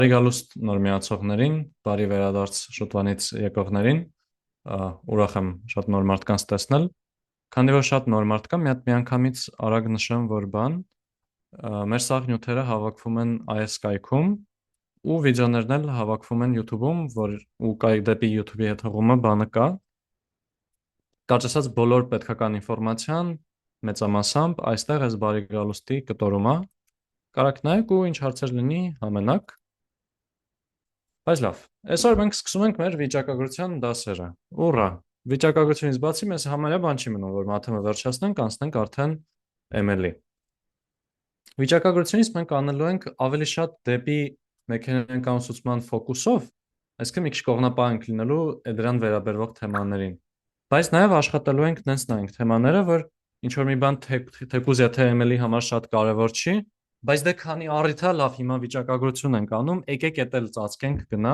Բարի գալուստ նոր միացողներին, բարի վերադարձ շուտվանից եկողներին, ուրախ եմ շատ նոր մարդկանց տեսնել։ Քանի որ շատ նոր մարդ կա, մի հատ միանգամից արագ նշեմ, որ մեր սաղ նյութերը հավաքվում են այս կայքում ու վիդեոներն էլ հավաքվում են YouTube-ում, ու դեպի YouTube-ի հետ հղումը բանը կա։ Կարճ ասած բոլոր պետքական ինֆորմացիան մեծամասամբ այստեղ այս բարի գալուստի կտորում է։ Կարաք նայեք ու ինչ հարցեր լինի համենակ։ Բայց լավ, այսօր մենք սկսում ենք մեր վիճակագրության դասերը։ Ուռա, վիճակագրությունից բացի մեզ համարյա բան չի մնում, որ մաթեմը վերջացնենք, անցնենք արդեն ML-ի։ Վիճակագրությունից մենք անելու ենք ավելի շատ դեպի մեխանիկական ուսուցման ֆոկուսով, այսինքն մի քիչ կողմնապահ ենք լինելու դրան վերաբերվող թեմաներին։ Բայց նաև աշխատելու ենք նենց նայենք թեմաները, որ ինչ որ մի բան թեկուզ եթե ML-ի համար շատ կարևոր չի, բայց դե քանի առիթ է լավ հիմա վիճակագրություն ենք անում, եկեք էդ էլ ծածկենք գնա,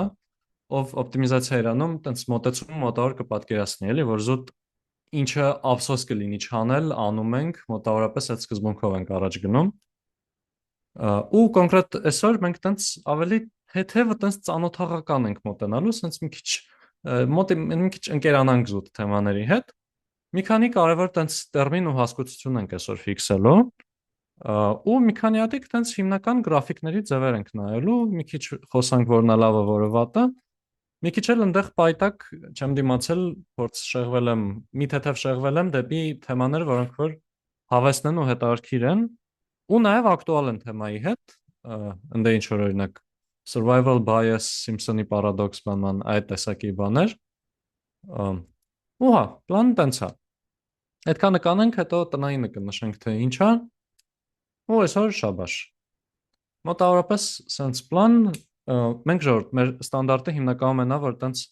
ով օպտիմիզացիա էր անում, տենց մոտեցում մոտավոր կպատկերացնի, էլի, որ զուտ ինչը ափսոս կլինի չանել, անում ենք, մոտավորապես այդ սկզբունքով ենք առաջ գնում։ Ու կոնկրետ այսօր մենք տենց ավելի թեթևը տենց ծանոթաղական ենք մոտենալու, սենց մի քիչ ընկերանանք զուտ թեմաների հետ։ Մի քանի կարևոր տենց տերմին ու հասկացություն ենք այսօր ֆիքսելու։ Ու մի քանի հատիկ տենց հիմնական գրաֆիկների ձևեր ենք նայելու, մի քիչ խոսանք որն է լավը, որը վատը։ Մի քիչ էլ այնտեղ պայտակ չեմ դիմացել, փորձ շեղվել եմ, մի թեթև շեղվել եմ դեպի թեմաներ, որոնք որ հավեսն են ու հետաքրքիր են, ու նաև ակտուալ են թեմայի հետ, ընդ ինչ որ օրինակ survival bias, Simpson-ի paradox բանման այդ տեսակի բաներ։ Ու հա, պլանը տենց է։ Այդքանը կանենք, հետո տնայինը կնշենք թե ինչ է։ Ու այսօր շաբաշ։ Մոտավորապես sense plan մենք ժողովուրդ մեր ստանդարտը հիմնականում է նա, որ տենց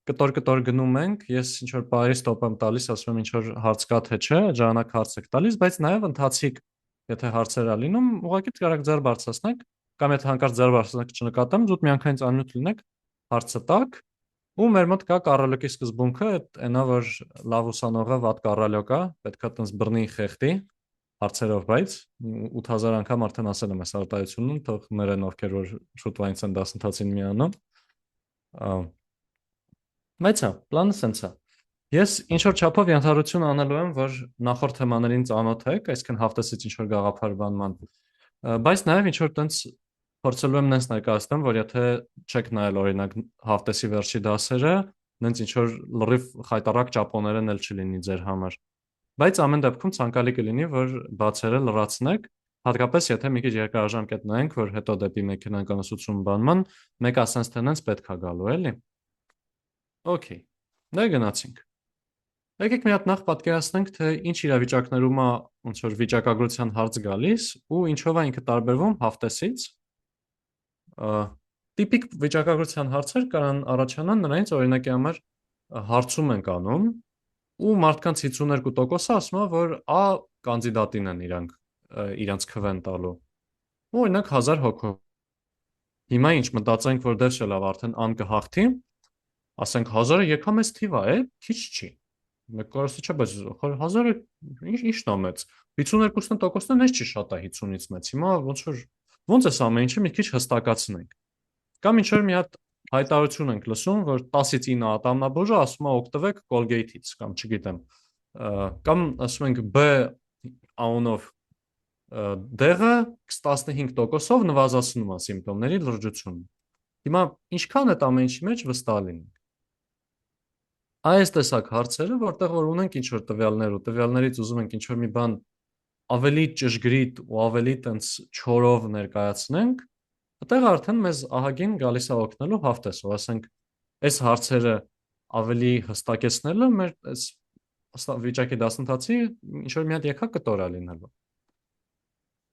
կտոր գնում ենք, ես ինչ որ բայրի ստոպ եմ տալիս, ասում եմ ինչ որ հարց կա թե չէ, ժամանակ հարց եք տալիս, բայց նաև ընթացիկ եթե հարցեր ա լինում, ուղղակի կարաք ձեր բարձրացնեք, կամ եթե հանկարծ ձեր բարձրացնեք չնկատեմ, զուտ միանգամից անմյուտ լինեք, հարցը տաք, ու մեր մոտ կա կառալյոկի սկզբունքը, այնա որ լավ ուսանողը վատ կառալյոկ է, պետքա տենց բռնի խեղդի հարցերով, բայց 8000 անգամ արդեն ասել եմ այս արտահայտությունում, թող ներեն ովքեր որ շուտվանից են դասընթացին միանում։ Բայց հա, պլանը սենց է։ Ես ինչ որ չափով ենթադրություն անելու եմ, որ նախորդ թեմաներին ծանոթ եք, այսինքն հաղթեսից ինչ որ գաղափար բանման, բայց նաև ինչ որ տենց փորձելու եմ նենց ներկայացնեմ, որ եթե չեք նայել օրինակ հաղթեսի վերջի դասերը, նենց ինչ որ լրիվ խայտարակ ճապոներեն էլ չլինի ձեր համար։ Բայց ամեն դեպքում ցանկալի կլինի, որ բացերը լրացնեք, հատկապես եթե մի քիչ երկարաժամկետ նայենք, որ հետո դեպի մեխանիկական ուսուցում բանման, մեկ ասենց թե նենց պետք է գալու, էլի։ Okay, դե գնացինք։ Եկեք մի հատ նախ պատկերացնենք, թե ինչ իրավիճակներում է ոնց որ վիճակագրության հարց գալիս ու ինչով է ինքը տարբերվում հաղթեսից։ Տիպիկ վիճակագրության հարցեր կարան առաջանան նրանից օրինակի համար հարցում ենք անում ու մարդկանց 52%-ը ասում է, որ A կանդիդատին են իրանց քվեն տալու։ Ու օրինակ 1000 հոգով։ Հիմա ինչ մտածենք, որ դեռ չէ լավ, արդեն ան կհաղթի, ասենք 1000-ը եկա մեծ թիվ է, քիչ չի։ Մեկ կարծի չէ, բայց 1000-ը ինչն է մեծ։ 52%-ն էս չի շատ է 50-ից մեծ։ Հիմա ոնց էս ամեն ինչը մի քիչ հստակացնենք։ Կամ ինչ որ մի հատ հայտարարություն ենք լսում, որ 10-ից 9 ատամնաբուժը ասում է օգտվեք Colgate-ից, կամ չգիտեմ, կամ ասում ենք B անունով դեղը 15%-ով նվազեցնում է սիմպտոմների լրջությունը։ Հիմա ինչքան այդ ամեն ինչի մեջ վստահ լինենք։ Այս տեսակ հարցերը, որտեղ որ ունենք ինչ որ տվյալներ ու տվյալներից ուզում ենք ինչ որ մի բան ավելի ճշգրիտ ու ավելի տենց չորով ներկայացնենք, այդտեղ արդեն մեզ ահագին գալիս է օգնելու հաղթեսով, ասենք, այս հարցերը ավելի հստակեցնելը մեր այս վիճակի դասընթացի ինչ որ մի հատ եկա կտոր է լինելու։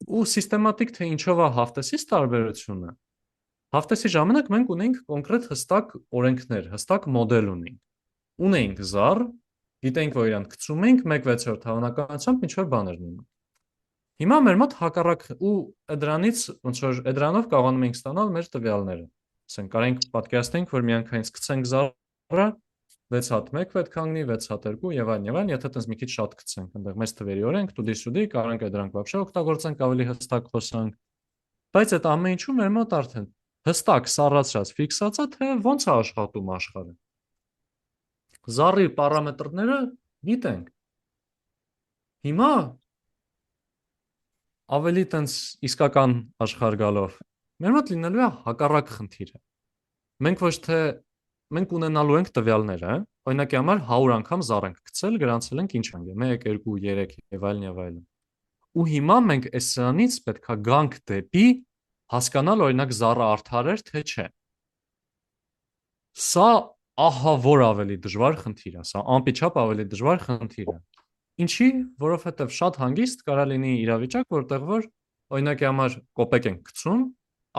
Ու սիստեմատիկ թե ինչով է հաղթեսից տարբերությունը։ Հաղթեսի ժամանակ մենք ունենք կոնկրետ հստակ օրենքներ, հստակ մոդել ունենք զար, գիտենք, որ իրան գցում ենք 1/6 հավանականությամբ ինչ որ բաներ լինում։ Հիմա մեր մոտ հակառակ ու դրանից ոնց որ դրանով կարողանում ենք ստանալ մեր տվյալները։ Ասենք կարենք պատկերացնենք, որ միանգամից գցենք զարը 6 հատ 1 պետք է լինի, 6 հատ 2 եւ այլն, եթե տես մի քիչ շատ գցենք, այնտեղ մեծ թվերի օրենք, տուդի կարենք դրանք вообще օգտագործենք ավելի հստակ խոսանք։ Բայց այդ ամեն ինչում մեր մոտ արդեն հստակ սառացրած ֆիքսացա, թե ոնց է աշխատում աշխարհը։ Զառի պարամետրները գիտենք։ Հիմա ավելի տենց իսկական աշխարհ գալով մեր մոտ լինելու է հակառակ խնդիրը։ Մենք ոչ թե մենք ունենալու ենք տվյալները, օրինակի համար 100 անգամ զառ ենք գցել, գրանցել ենք ինչ անգամ 1, 2, 3 եւ այլն եւ այլն։ Ու հիմա մենք այս սրանից պետքա գանք դեպի հասկանալ օրինակ զառը արդար էր թե չէ։ Սա ահա որ ավելի դժվար խնդիր է, սա ամպիչապ ավելի դժվար խնդիր է։ Ինչի, որովհետև շատ հանգիստ կարա լինի իրավիճակ, որտեղ որ օրինակի համար կոպեկ ենք գցում,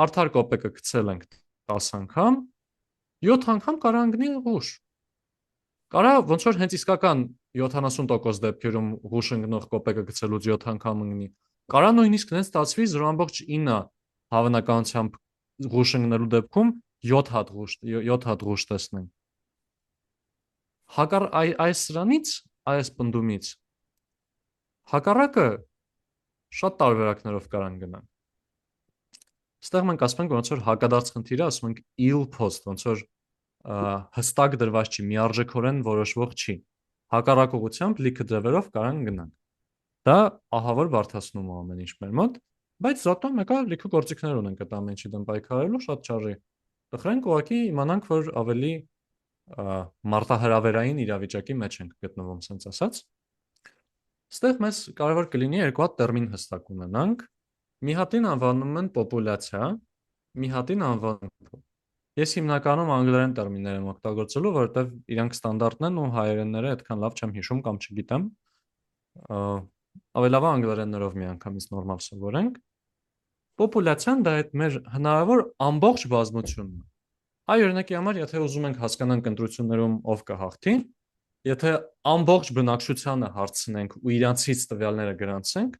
արդար կոպեկը գցել ենք 10 անգամ, 7 անգամ կարա ընկնի ղուշ։ Կարա ոնց որ հենց իսկական 70% դեպքերում ղուշ ընկնող կոպեկը գցելուց 7 անգամ ընկնի։ Կարա նույնիսկ դες ստացվի 0.9 հավանականությամբ ղուշ ընկնելու դեպքում 7 հատ ղուշ տեսնենք։ Հակառ այս սրանից, այս պնդումից հակառակը շատ տարբերակներով կարան գնան։ Այստեղ մենք ասում ենք ոնց որ հակադարձ խնդիրը, ասում ենք ill post, ոնց որ հստակ դրված չի, միարժեքորեն որոշվող չի։ Հակառակ ուղղությամբ լիքը ձևերով կարան գնանք։ Դա ահա որ բարդացնում է ամեն ինչ մեր մոտ, բայց զատո մեկը լիքը գործիքներ ունենք այդ ամեն ինչի դեմ պայքարելու, շատ չարժի։ Տխրենք ուղղակի իմանանք, որ ավելի մարտահրավերային իրավիճակի մեջ ենք գտնվում, ասենց ասած։ Այստեղ մեզ կարևոր կլինի երկու հատ տերմին հստակ ունենանք։ Մի հատին անվանում են պոպուլյացիա, մի հատին անվանում։ Ես հիմնականում անգլերեն տերմիններ եմ օգտագործելու, որովհետև իրանք ստանդարտն են ու հայերենները այդքան լավ չեմ հիշում կամ չգիտեմ։ Ավելի լավ անգլերեններով միանգամից նորմալ սովորենք։ Պոպուլյացիան դա այդ մեր հնարավոր ամբողջ բազմությունն է։ Այ օրինակի համար, եթե ուզում ենք հասկանանք ընտրություններում ով կհաղթի, եթե ամբողջ բնակչությանը հարցնենք ու իրանցից տվյալները գրանցենք,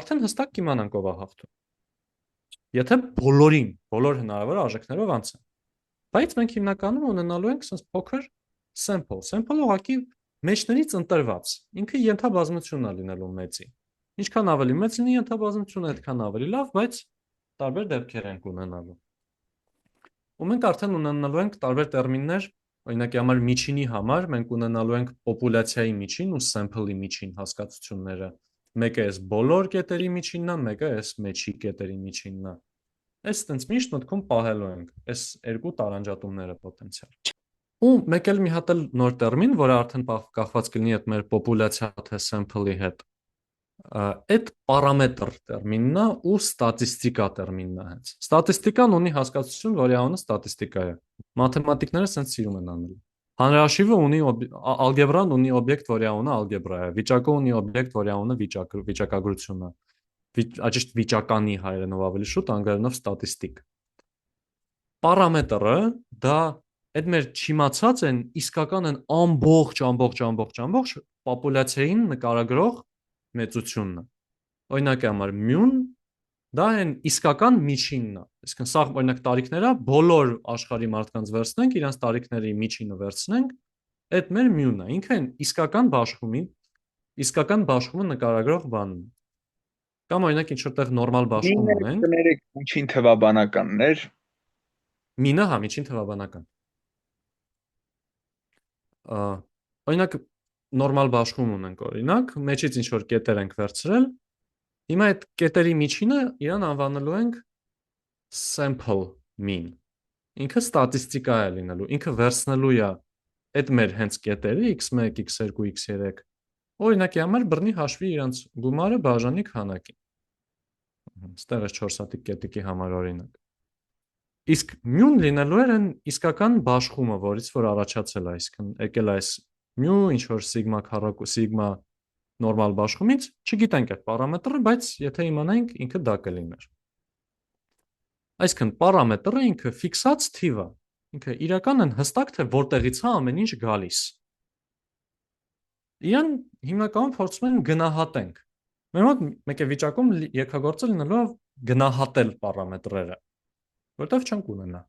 արդեն հստակ կիմանանք ով է հաղթում։ Եթե բոլորին, բոլոր հնարավոր արժեքներով անցնենք։ Բայց մենք հիմնականում ունենալու ենք sense փոքր sample։ Sample ուղղակի մեջներից ընտրված։ Ինքը ենթաբազմությունն է լինելու մեծի։ Ինչքան ավելի մեծ լինի ենթաբազմությունը, այդքան ավելի լավ, բայց տարբեր դեպքեր ենք ունենալու։ Ու մենք արդեն ունենալու ենք տարբեր տերմիններ, օրինակի համար միջինի համար մենք ունենալու ենք պոպուլյացիայի միջին ու sample-ի միջին հասկացությունները։ Մեկը էս բոլոր կետերի միջինն է, մեկը էս մեջի կետերի միջինն է։ Այս տենց միշտ մտքում պահելու ենք այս երկու տարանջատումները պոտենցիալ։ Ու մեկ էլ մի հատ էլ նոր տերմին, որը արդեն կախված կլինի այդ մեր պոպուլյացիա թե sample-ի հետ։ Այդ պարամետր տերմինն է ու ստատիստիկա տերմինն է հենց։ Ստատիստիկան ունի հասկացություն, որի անունը ստատիստիկա է։ Մաթեմատիկները սենց սիրում են անել։ Հանրահաշիվը ունի ալգեբրան ունի օբյեկտ, որի անունը ալգեբրա է։ Վիճակը ունի օբյեկտ, որի անունը վիճակագրություն է։ Ճիշտ վիճականի հայերենով ավելի շուտ, անգլերենով ստատիստիկ։ Պարամետրը դա այդ մեր չիմացած են իսկական են ամբողջ պոպուլյացիային նկարագրող մեծությունն է։ Օրինակի համար մյուն դա են իսկական միջինն է։ Այսինքն սա օրինակ տարիքները բոլոր աշխարհի մարդկանց վերցնենք, իրանց տարիքների միջինը վերցնենք, այդ մեր մյունն է։ Ինքը են իսկական բաշխումը նկարագրող բանն է։ Կամ օրինակ ինչ որտեղ նորմալ բաշխում ունենք։ Կներեք միջին թվաբանականներ։ Մինը հա միջին թվաբանական։ Օրինակ նորմալ բաշխում ունենք օրինակ, մեջից ինչ որ կետեր ենք վերցրել։ Հիմա այդ կետերի միջինը իրան անվանելու ենք sample mean։ Ինքը ստատիստիկա է լինելու, ինքը վերցնելու է այդ մեր հենց կետերը x1, x2, x3 օրինակի համար բռնի հաշվի իրանց գումարը բաժանի քանակի։ Այստեղ է 4 հատիկ կետիկի համար օրինակ։ Իսկ մյուն լինելու էր այն իսկական բաշխումը, որից որ առաջացել է, այսինքն եկել է այս մյու ինչ որ սիգմա քառակու սիգմա նորմալ բաշխումից, չգիտենք այդ պարամետրը, բայց եթե իմանայինք, ինքը դա կլիներ։ Այսինքն պարամետրը ինքը ֆիքսած թիվ է։ Ինքը իրականն հստակ թե որտեղից է ամեն ինչ գալիս։ Իրան հիմնականում փորձում են գնահատենք։ Մեր մոտ մեկ է վիճակում երկրագործը լինելու է գնահատել պարամետրերը, որտեղ չենք ունենա։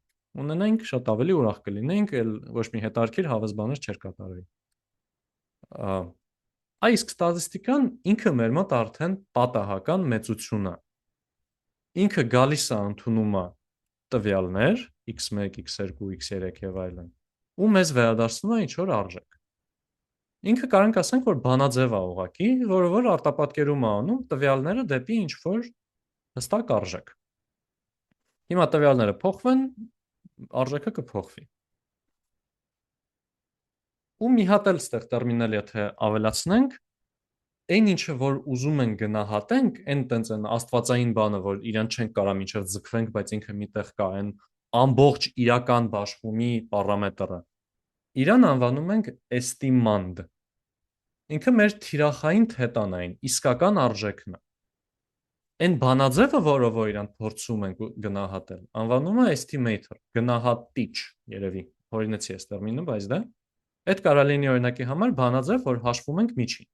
Ունենայինք շատ ավելի ուրախ կլինեինք, էլ ոչ մի հետարքիր հավես բաներ չէր կատարվի։ Այս ստատիստիկան ինքը մեր մոտ արդեն պատահական մեծություն է։ Ինքը գալիս է ընդունում է տվյալներ x1, x2, x3 եւ այլն, ու մեզ վերադարձնում է ինչ որ արժեք։ Ինքը կարող ենք ասենք, որ բանաձև է ուղղակի, որ արտապատկերում է անում տվյալները դեպի ինչ որ հստակ արժեք։ Հիմա տվյալները փոխվեն, արժեքը կփոխվի։ Ու մի հատ էլ ստեղ տերմինալ եթե ավելացնենք, այն ինչը որ ուզում ենք գնահատենք, այն տենց են աստվածային բանը, որ իրան չենք կարող մինչև ձգվենք, բայց ինքը միտեղ կա, այն ամբողջ իրական բաշխումի պարամետրը։ Իրան անվանում ենք estimand։ Ինքը մեր թիրախային թետան այն, իսկական արժեքն է։ Այն բանաձևը, որով որ իրան փորձում ենք գնահատել, անվանում է estimator, գնահատիչ, երևի, հորինեցի այս տերմինը, բայց դա այդ կարող լինի օրինակի համար բանաձև, որ հաշվում ենք միջին։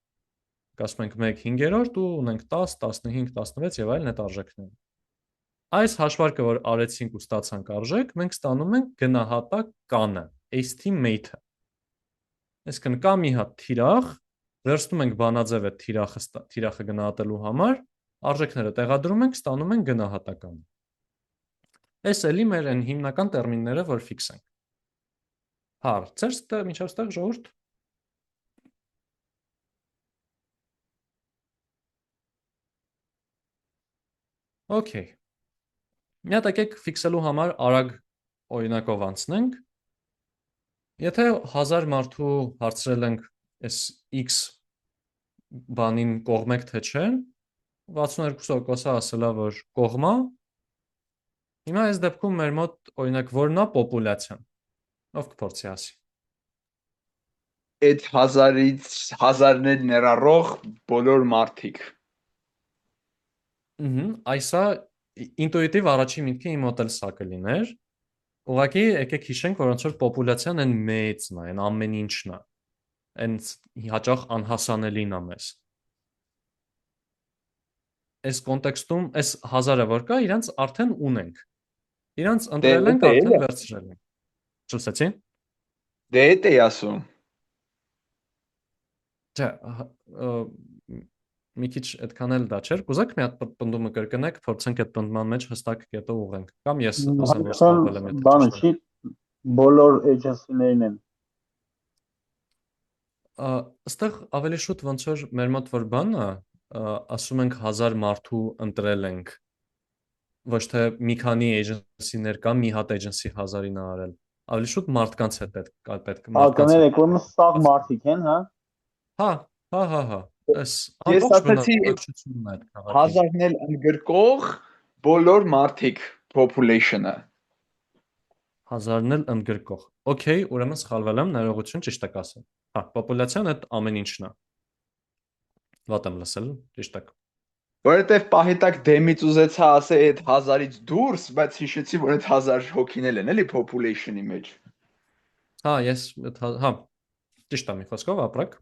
Ասում ենք 1/5 ու ունենք 10, 15, 16 եւ այլն այդ արժեքները։ Այս հաշվարկը, որ արեցինք ու ստացանք արժեք, մենք ստանում ենք գնահատականը, estimate-ը։ Այսինքն կա մի հատ թիրախ, վերցնում ենք բանաձև այդ թիրախը գնահատելու համար, արժեքները տեղադրում ենք, ստանում ենք գնահատականը։ Այս էլի մեր այն հիմնական տերմինները, որ ֆիքս ենք։ Հարցեր մինչև ստեղ ժողովուրդ։ Okay։ Մի հատ եկեք ֆիքսելու համար արագ օրինակով անցնենք։ Եթե 1000 մարդու հարցրել ենք այս x բանին կողմեք թե չէ, 62%-ը ասել է, որ կողմա։ Հիմա այս դեպքում մեր մոտ օրինակ որն է պոպուլյացիան։ Ով կփորձի ասի։ Այդ 1000-ից 1000-ներ ներառող բոլոր մարդիկ։ Այսա ինտուիտիվ առաջի միտքը իմ մոտ էլ սա կլիներ։ Ուղղակի եկեք հիշենք, որ ոնց որ պոպուլյացիան այն մեծն է, այն ամեն ինչն է։ Այն հաճախ անհասանելին է մեզ։ Այս կոնտեքստում այս 1000-ը որ կա, իրանց արդեն ունենք։ Իրանց ընտրել ենք, արդեն վերցրել ենք։ Ճշտեցի։ Դե էդ էի ասում։ Չէ, մի քիչ այդքան էլ դա չէր։ Կուզեք մի հատ պնդումը կրկնեք, փորձենք այդ պնդման մեջ հստակ կետը ուղղենք։ Կամ ես ասեմ, որ սխալվել եմ, եթե բանը չի, բոլոր էջենսիներն են։ Այստեղ ավելի շուտ ոնց որ մեր մոտ որ բանն է, ասում ենք 1000 մարդու ընտրել ենք։ Ոչ թե մի քանի էջենսիներ կա, մի հատ էջենսի 1000-ին արել։ Ավելի շուտ մարդկանց հետ պետք մարդկանց հետ ուրեմն սաղ մարդիկ են, հա։ Հա։ Այս Ես ասացի բնակչությունն է այդ քաղաքի։ 1000-ն էլ ընդգրկող բոլոր մարդիկ population-ը։ 1000-ն էլ ընդգրկող։ Okay, ուրեմն սխալվել եմ, ներողություն, ճիշտ եք ասել։ Հա, պոպուլյացիան այդ ամեն ինչն է։ Վատ եմ լսել, ճիշտ եք։ Որովհետև պահիտակ դեմից ուզեցա ասել այդ 1000-ից դուրս, բայց հիշեցի, որ այդ 1000 հոգիներ են, էլի population-ի մեջ։ Հա, ես հա, ճիշտ է, մի խոսքով ապրեք։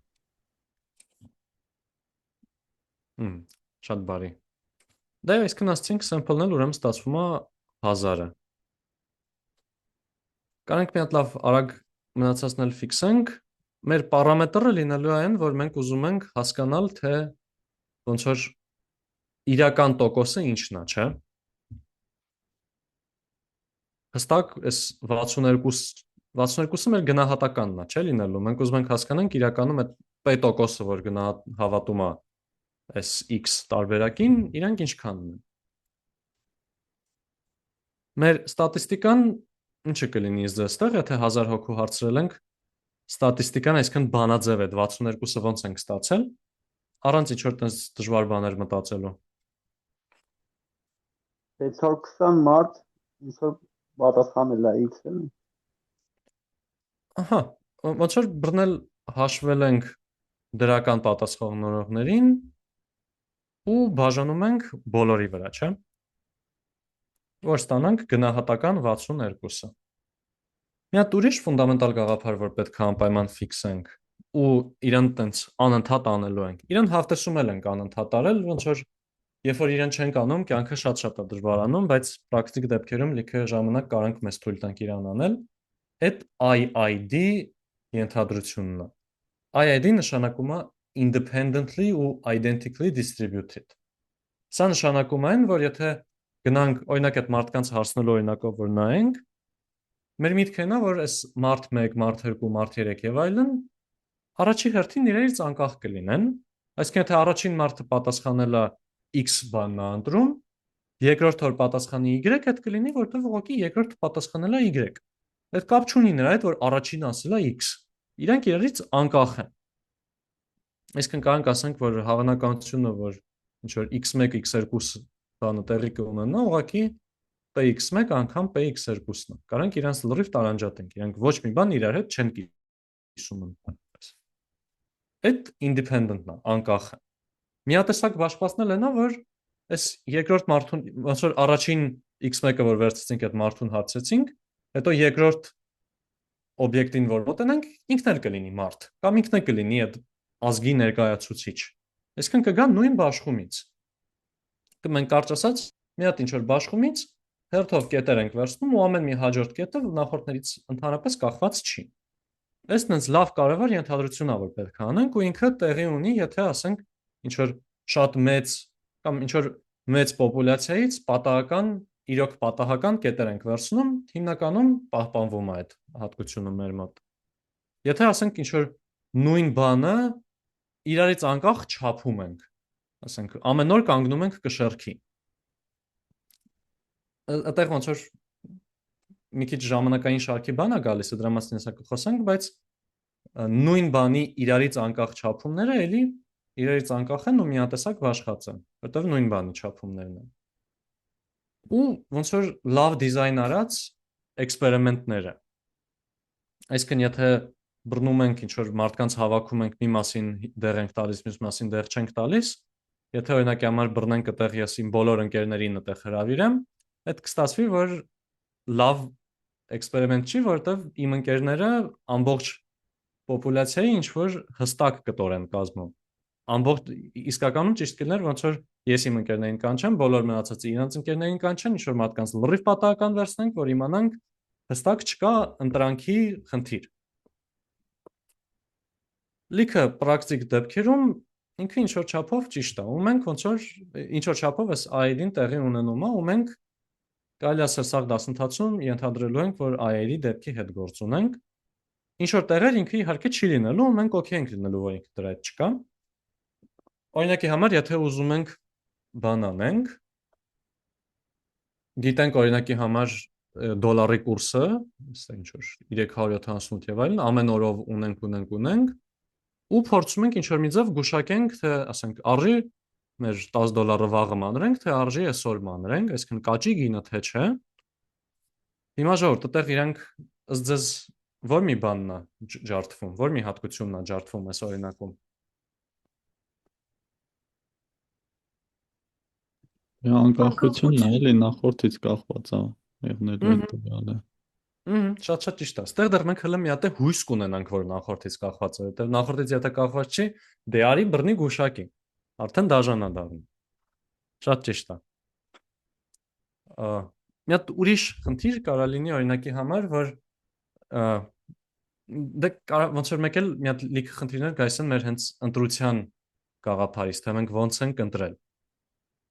Շատ բարի։ Դա այսքան ասցինք sample-ն էլ ուրեմն ստացվում է 1000-ը։ Կարանք մի հատ լավ արագ մնացածն էլ ֆիքսենք։ Մեր պարամետրը լինելու է այն, որ մենք ուզում ենք հասկանալ, թե ոնց որ իրական տոկոսը ինչն է, չէ՞։ Հստակ այս 62-ը մեր գնահատականն է, չէ՞ լինելու։ Մենք ուզում ենք հասկանանք իրականում այդ p-տոկոսը, որ հավատում է այս x տարբերակին, իրանք ինչքանն են։ Մեր ստատիստիկան ինչը կլինի այստեղ, եթե 1000 հոգու հարցրել ենք, ստատիստիկան այսքան բանաձև է, 62-ը ոնց ենք ստացել, առանց ինչ-որ տես դժվար բաներ մտածելու։ 620 մարդ ինչ-որ պատասխանել է x-ը։ Ահա, ոնց որ բռնել հաշվել ենք դրական պատասխանողներին ու բաժանում ենք բոլորի վրա, չէ՞։ Որ ստանանք գնահատական 62-ը։ Մի հատ ուրիշ ֆունդամենտալ գաղափար, որ պետք է անպայման ֆիքսենք ու իրան տենց անընդհատ անելու ենք։ Իրան հավտեսում ենք անընդհատ արել, ոնց որ երբ որ իրան չենք անում, կյանքը շատ է դժվարանում, բայց պրակտիկ դեպքերում լիքը ժամանակ կարանք մեզ թույլ տանք իրան անել։ Այդ IID ենթադրությունն է։ IID նշանակում է independently ու identically distributed։ Սա նշանակում է, որ եթե գնանք օրինակ այդ մարդկանց հարցնելու օրինակով որ նայենք, մեր միտքն է որ այս մարդ 1, մարդ 2, մարդ 3 եւ այլն առաջի հերթին իրենց անկախ կլինեն, այսինքն եթե առաջին մարդը պատասխանել է x բանն է ընտրում, երկրորդը որ պատասխանի y, այդ կլինի, որտեղ ուղղակի երկրորդը պատասխանել է y։ Այդ կապ չունի նրա հետ, որ առաջին ասել է x։ Իրանք իրարից անկախ են։ Այսինքն կարող ասենք, որ հավանականությունը, որ ինչ որ x1, x2 բանը տեղի կունենա, ուղղակի px1 անգամ px2-ն է։ Կարանք իրանց լրիվ տարանջատենք, իրանք ոչ մի բան իրար հետ չեն կիսում այնպես։ Այդ independent-ն է, անկախ է։ Միատեսակ բաշխվածն էլ նա, որ այս երկրորդ մարդուն, ոնց որ առաջին x1-ը որ վերցրեցինք այդ մարդուն հարցեցինք, հետո երկրորդ օբյեկտին որ մոտենանք, ինքն էլ կլինի մարդ, կամ ինքն էլ կլինի այդ ազգի ներկայացուցիչ։ Այսինքն կգա նույն բաշխումից։ Մենք կարճ ասած, մի հատ ինչ որ բաշխումից հերթով կետեր ենք վերցնում ու ամեն մի հաջորդ կետը նախորդներից ընդհանրապես կախված չի։ Այս նենց լավ կարևոր ենթադրություն է, որ պետք է անենք ու ինքը տեղի ունի, եթե ասենք ինչ որ շատ մեծ կամ ինչ որ մեծ պոպուլյացիայից պատահական իրոք պատահական կետեր ենք վերցնում, հիմնականում պահպանվում է այդ հատկությունը մեր մոտ։ Եթե ասենք ինչ որ նույն բանը իրարից անկախ չափում ենք, ասենք ամեն օր կանգնում ենք կշեռքի։ Այդտեղ ոնց որ մի քիչ ժամանակային շարքի բան է գալիս, դրա մասին հեսա կխոսենք, բայց նույն բանի իրարից անկախ չափումները էլի իրարից անկախ են ու միատեսակ բաշխած են, որտեղ նույն բանի չափումներն են։ Ու ոնց որ լավ դիզայն արած էքսպերիմենտները։ Այսինքն եթե բռնում ենք ինչ որ մարդկանց հավաքում ենք մի մասին դեղ ենք տալիս, մյուս մասին դեղ չենք տալիս, եթե օրինակի համար բռնենք այդտեղ ես իմ բոլոր ընկերներին այդտեղ հրավիրեմ, այդ կստացվի, որ լավ էքսպերիմենտ չի, որովհետև իմ ընկերները ամբողջ պոպուլյացիայի ինչ որ հստակ կտոր են կազմում։ Ամբողջ իսկականում ճիշտ կլիներ, ոնց որ ես իմ ընկերներին կանչեմ, բոլոր մնացածը իրենց ընկերներին կանչեն, ինչ որ մարդկանց լրիվ պատահական վերցնենք, որ իմանանք հստակ չկա ընտրանքի խնդիր։ Լիքը պրակտիկ դեպքերում ինքը ինչ որ չափով ճիշտ է, ու մենք ոնց որ ինչ որ չափով այս IID-ն տեղի ունենում է, ու մենք կարելի է սրսաղ դասընթացում ենթադրելու ենք, որ IID դեպքի հետ գործ ունենք։ Ինչ որ տեղեր ինքը իհարկե չի լինելու, ու մենք օքեյ ենք լինելու, որ ինքը դրա հետ չկա։ Օրինակի համար, եթե ուզում ենք բան անենք, գիտենք օրինակի համար դոլարի կուրսը, ասենք ինչ որ 378 եւ այլն, ամեն օրով ունենք, ու փորձում ենք ինչ որ մի ձև գուշակենք, թե ասենք արժի մեր $10 վաղը մանրենք, թե արժի այսօր մանրենք, այսինքն կաճի գինը թե չէ։ Հիմա ժողովուրդ, այդտեղ իրանք ըստ ձեզ որ մի բանն է ջարդվում, որ մի հատկությունն է ջարդվում այս օրինակում։ Անկախությունն է, էլի նախորդից կախված է եղնելու այդ տվյալը։ Շատ ճիշտ է։ Այստեղ դեռ մենք հələ մի հատ է հույս կունենանք, որ նախորդից կախված է, որտեղ նախորդից եթե կախված չի, դե արի բռնի գուշակի։ Արդեն դաժան է դառնում։ Շատ ճիշտ է։ Մի հատ ուրիշ խնդիր կարա լինի օրինակի համար, որ դե ոնց որ մեկ էլ մի հատ լիքը խնդիրներ գայս են մեր հենց ընտրության գաղափարից, թե մենք ոնց ենք ընտրել։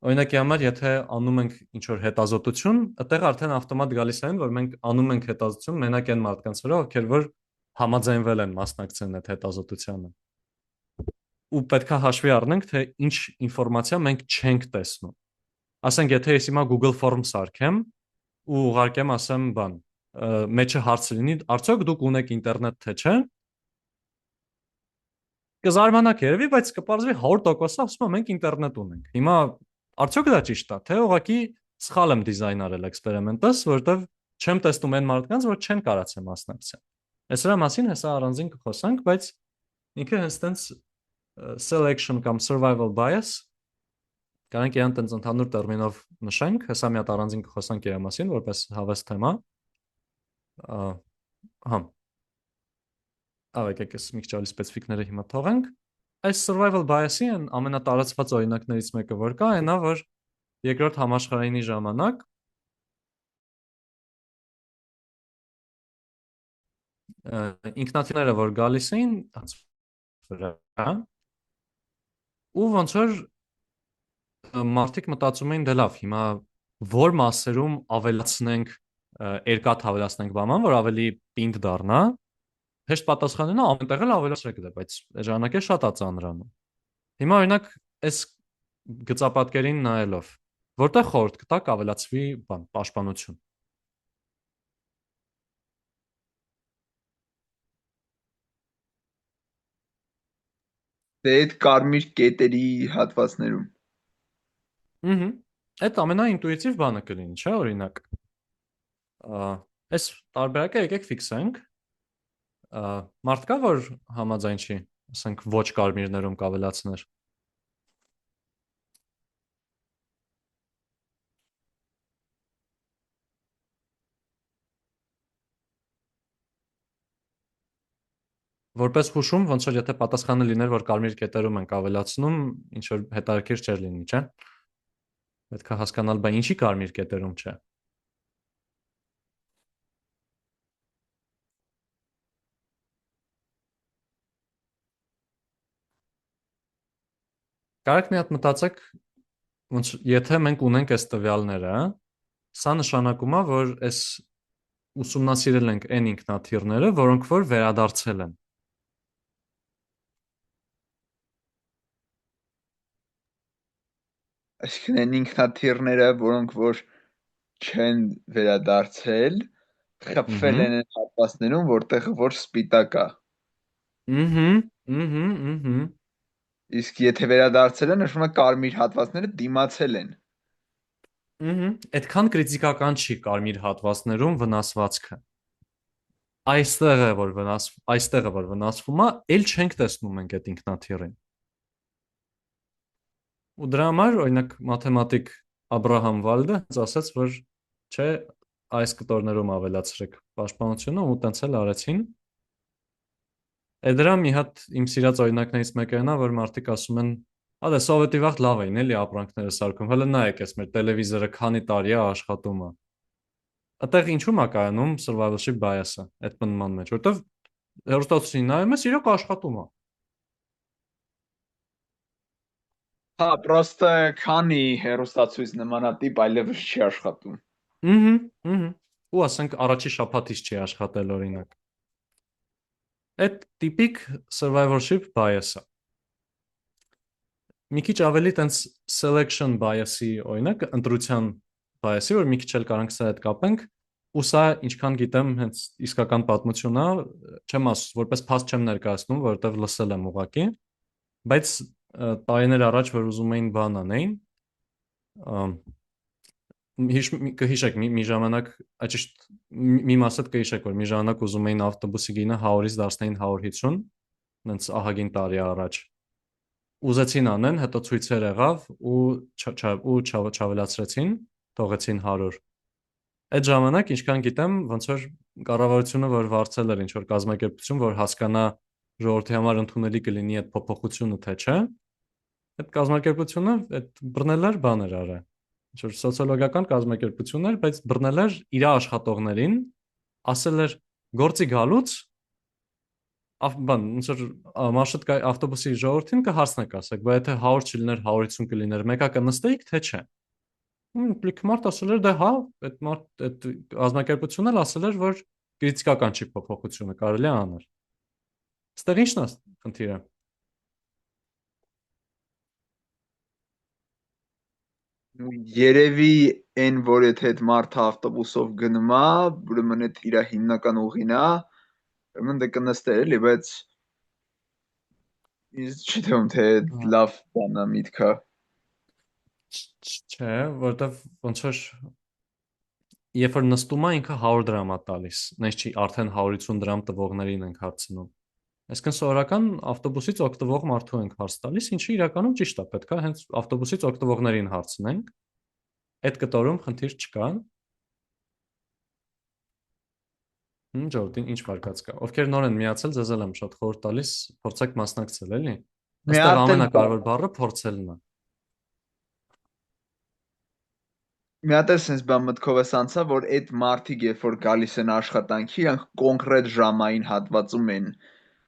Օրինակի համար, եթե անում ենք ինչ որ հետազոտություն, այդտեղ արդեն ավտոմատ գալիս է, որ մենք անում ենք հետազոտություն մենակ այն մարդկանց վրա, ովքեր որ համաձայնվել են մասնակցեն այդ հետազոտությանը։ Ու պետք է հաշվի առնենք, թե ինչ ինֆորմացիա մենք չենք տեսնում։ Ասենք, եթե ես հիմա Google Form սարքեմ ու ուղարկեմ, ասեմ, բան, մեջը հարց լինի, արդյոք դուք ունեք ինտերնետ թե չէ։ Կզարմանաք երևի, բայց կպարզվի 100% ասում եմ մենք ինտերնետ ունենք։ Հիմա արդյոք դա ճիշտ է, թե ուղղակի սխալ եմ դիզայնարել էքսպերիմենտս, որովհետև չեմ տեսնում այն մարդկանց, որ չեն կարացել մասնակցել։ Այս դրա մասին հեսա առանձին կխոսանք, բայց ինքը հենց տենց selection կամ survival bias կարանք իրան տենց ընդհանուր տերմինով նշենք, հեսա մի հատ առանձին կխոսանք իրա մասին, որպես հավես թեմա։ Հա։ Եկեք ես մի քիչ ավելի սպეციფიկները հիմա թողենք։ Այս survival bias-ի ամենատարածված օրինակներից մեկը որ կա, այնա որ երկրորդ համաշխարհայինի ժամանակ ինքնաթիռները որ գալիս էին վրա ու ոնց որ մարդիկ մտածում էին դե լավ, հիմա որ մասերում ավելացնենք երկաթ ավելացնենք բաման, որ ավելի պինդ դառնա, հեշտ պատասխանն է ամենտեղ էլ ավելացրեք դա, բայց այդ ժամանակ է շատ ծանրանում։ Հիմա օրինակ այս գծապատկերին նայելով, որտեղ խորհուրդ կտակ ավելացվի բան, պաշտպանություն։ Դե այդ կարմիր կետերի հատվածներում։ Այդ ամենաինտուիտիվ բանը կլինի, չէ՞, օրինակ։ Այս տարբերակը եկեք ֆիքսենք։ Մարդ կա, որ համաձայն չի, ասենք ոչ կարմիրներում կավելացներ։ Որպես հուշում, ոնց որ եթե պատասխանը լիներ, որ կարմիր կետերում ենք ավելացնում, ինչ որ հետաքրքիր չէր լինի, չէ՞։ Պետք է հասկանալ, բա ինչի կարմիր կետերում չէ։ Կարեք մի հատ մտածեք, ոնց եթե մենք ունենք այս տվյալները, սա նշանակում է, որ այս ուսումնասիրել ենք այն ինքնաթիռները, որոնք որ վերադարձել են։ Այսինքն այն ինքնաթիռները, որոնք որ չեն վերադարձել, խփվել են այն հատվածներում, որտեղ որ սպիտակ է։ Իսկ եթե վերադարձել են, նշվում է կարմիր հատվածները դիմացել են։ Այդքան կրիտիկական չի կարմիր հատվածներում վնասվածքը։ Այստեղ է որ վնասվում է, ել չենք տեսնում մենք այդ ինքնաթիռին։ Ու դրա համար օրինակ մաթեմատիկ Աբրահամ Վալդը ասաց, որ չէ, այս կտորներում ավելացրեք պաշտպանությունը ու տենց էլ արեցին։ Այդ դրա մի հատ իմ սիրած օրինակներից մեկը նա, որ մարդիկ ասում են, «Ադե սովետի վաղ լավ էին, էլի ապրանքները սարքում, հələ նայեք, այս մեր տելևիզորը քանի տարի է աշխատում է»։ Այդտեղ ինչու՞մ է կայանում survivorship bias-ը այդ պնդման մեջ, որտեվ հեռուստացույցին նայում ես, իրոք աշխատում է։ Հա, պրոստը քանի հերոստացույց նմանատիպ այլևս չի աշխատում։ Ու ասենք առաջի շաբաթից չի աշխատել օրինակ։ Այդ տիպիկ survivorship bias-ը։ Մի քիչ ավելի տենց selection bias-ի օրինակ, ընտրության bias-ի, որ մի քիչ էլ կարանք սա հետ կապենք, ու սա ինչքան գիտեմ, հենց իսկական պատմություն է, չեմ ասում, որպես փաստ չեմ ներկայացնում, որովհետև լսել եմ ուղակի, բայց տարիներ առաջ որ ուզում էին բան անեին, կհիշեք մի ժամանակ, ճիշտ մի մասը կհիշեք, որ մի ժամանակ ուզում էին ավտոբուսի գինը 100-ից դարձնեին 150, հենց ահագին տարի առաջ։ Ուզեցին անեն, հետո ցույցեր եղավ ու չավելացրեցին, թողեցին 100։ Այդ ժամանակ, ինչքան գիտեմ, ոնց որ կառավարությունը որ վարձել էր ինչ որ կազմակերպություն, որ հասկանա ժողովրդի համար ընդունելի կլինի այդ փոփոխությունը թե չէ, այդ կազմակերպությունը այդ բռնել էր բաներ արա։ Ինչ որ սոցիոլոգիական կազմակերպություն էր, բայց բռնել էր իր աշխատողներին, ասել էր գործի գալուց բան, ոնց որ մարշրուտկա ավտոբուսի ժողովրդին կհարցնեք ասեք, բայց եթե 100 չլիներ, 150 կլիներ, մեկը կնստեիք թե չէ։ Լիք մարդ ասել էր, դե հա, այդ կազմակերպությունն էլ ասել էր, որ կրիտիկական չի փոփոխությունը, կարելի է անել։ Այստեղ ի՞նչն է խնդիրը։ Երևի այն, որ եթե այդ մարդը ավտոբուսով գնում է, ուրեմն այդ իր հիմնական ուղին է, ուրեմն դե կնստեր էլի, բայց ինձ չի թվում թե լավ բան է միտքը։ Չէ, որտեվ ոնց որ երբ որ նստում է ինքը 100 դրամ է տալիս, նես չի արդեն 150 դրամ տվողներին ենք հարցնում։ Այսինքն սովորական ավտոբուսից օգտվող մարդու ենք հարց տալիս, ինչը իրականում ճիշտ է, պետք է հենց ավտոբուսից օգտվողներին հարցնենք։ Այդ կտորում խնդիր չկա։ Ժողովրդին ինչ վարկած կա։ Ովքեր նոր են միացել, ձեզ էլ եմ շատ խորհուրդ տալիս, փորձեք մասնակցել, էլի։ Այստեղ ամենակարևոր բառը փորձելն է։ Մի հատ էս բան մտքով ես անցա, որ այդ մարդիկ երբ որ գալիս են աշխատանքի, իրանք կոնկրետ ժամային հատվածում են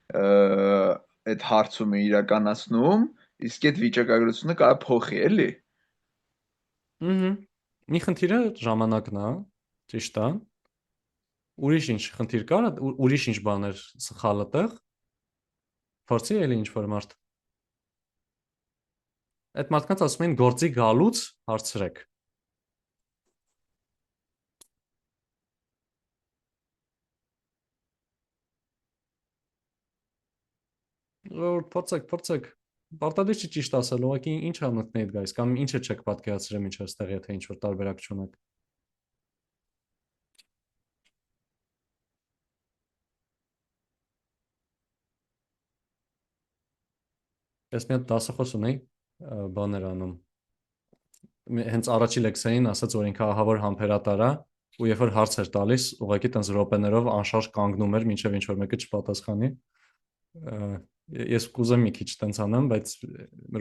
այդ հարցումը իրականացնում, իսկ այդ վիճակագրությունը կարող փոխի, էլի։ Մի խնդիրը ժամանակն է, ճիշտ է։ Ուրիշ ինչ խնդիր կար, ուրիշ ինչ բաներ սխալ այդտեղ։ Փորձի էլի ինչ որ մարդ։ Այդ մարդկանց ասում են գործի գալուց հարցրեք։ Փորձեք։ Պարտադիր չի ճիշտ ասել, ուղղակի ինչ ա մտնում այդ գայս, կամ ինչը չեք պատկերացրել ինչ այստեղ, եթե ինչ որ տարբերակ չունեք։ Ես մի հատ դասախոս ունեի, բաներ անում։ Հենց առաջի լեքսեին ասաց, որ ինքը ահավոր համբերատար է, ու երբ որ հարց էր տալիս, ուղղակի տենց րոպեներով անշարժ կանգնում էր, մինչև ինչ որ մեկը չպատասխանի։ Ես կուզեմ մի քիչ տենց անեմ, բայց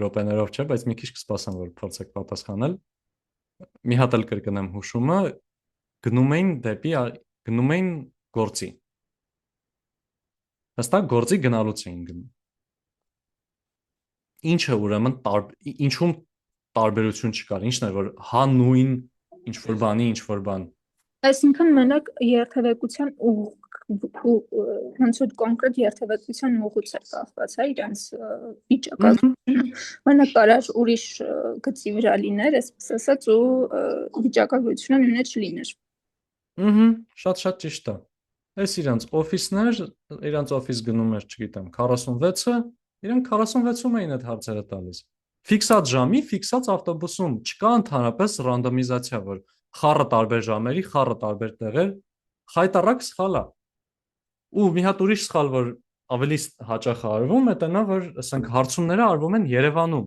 րոպեներով չէ, բայց մի քիչ կսպասեմ, որ փորձեք պատասխանել։ Մի հատ էլ կրկնեմ հուշումը, գնում էին գործի։ Հստակ գործի գնալուց էին գնում։ Ինչը ուրեմն ինչում տարբերություն չկար, ինչն էր որ հա նույն ինչ որ բանի, ինչ որ բան։ Այսինքն մենակ երթևեկության ոնց որ կոնկրետ երթևեկության ուղուց էր կախված, հա, իրանց վիճակագրությունը։ Մենակ կարար ուրիշ գծի վրա լիներ, այսպես ասած, ու վիճակագրությունը նույնը չլիներ։ Շատ ճիշտ է։ Այս իրանց օֆիսներ, իրանց օֆիս գնում էր, չգիտեմ, 46-ը, իրանք 46-ում էին այդ հարցերը տալիս։ Ֆիքսած ժամի, ֆիքսած ավտոբուսում, չկա ընդհանրապես ռանդոմիզացիա, որ խառը տարբեր ժամերի, խառը տարբեր տեղեր, խայտառակ սխալ է։ Ու մի հատ ուրիշ սխալ, որ ավելի հաճախ արվում է, դա որ ասենք հարցումները արվում են Երևանում։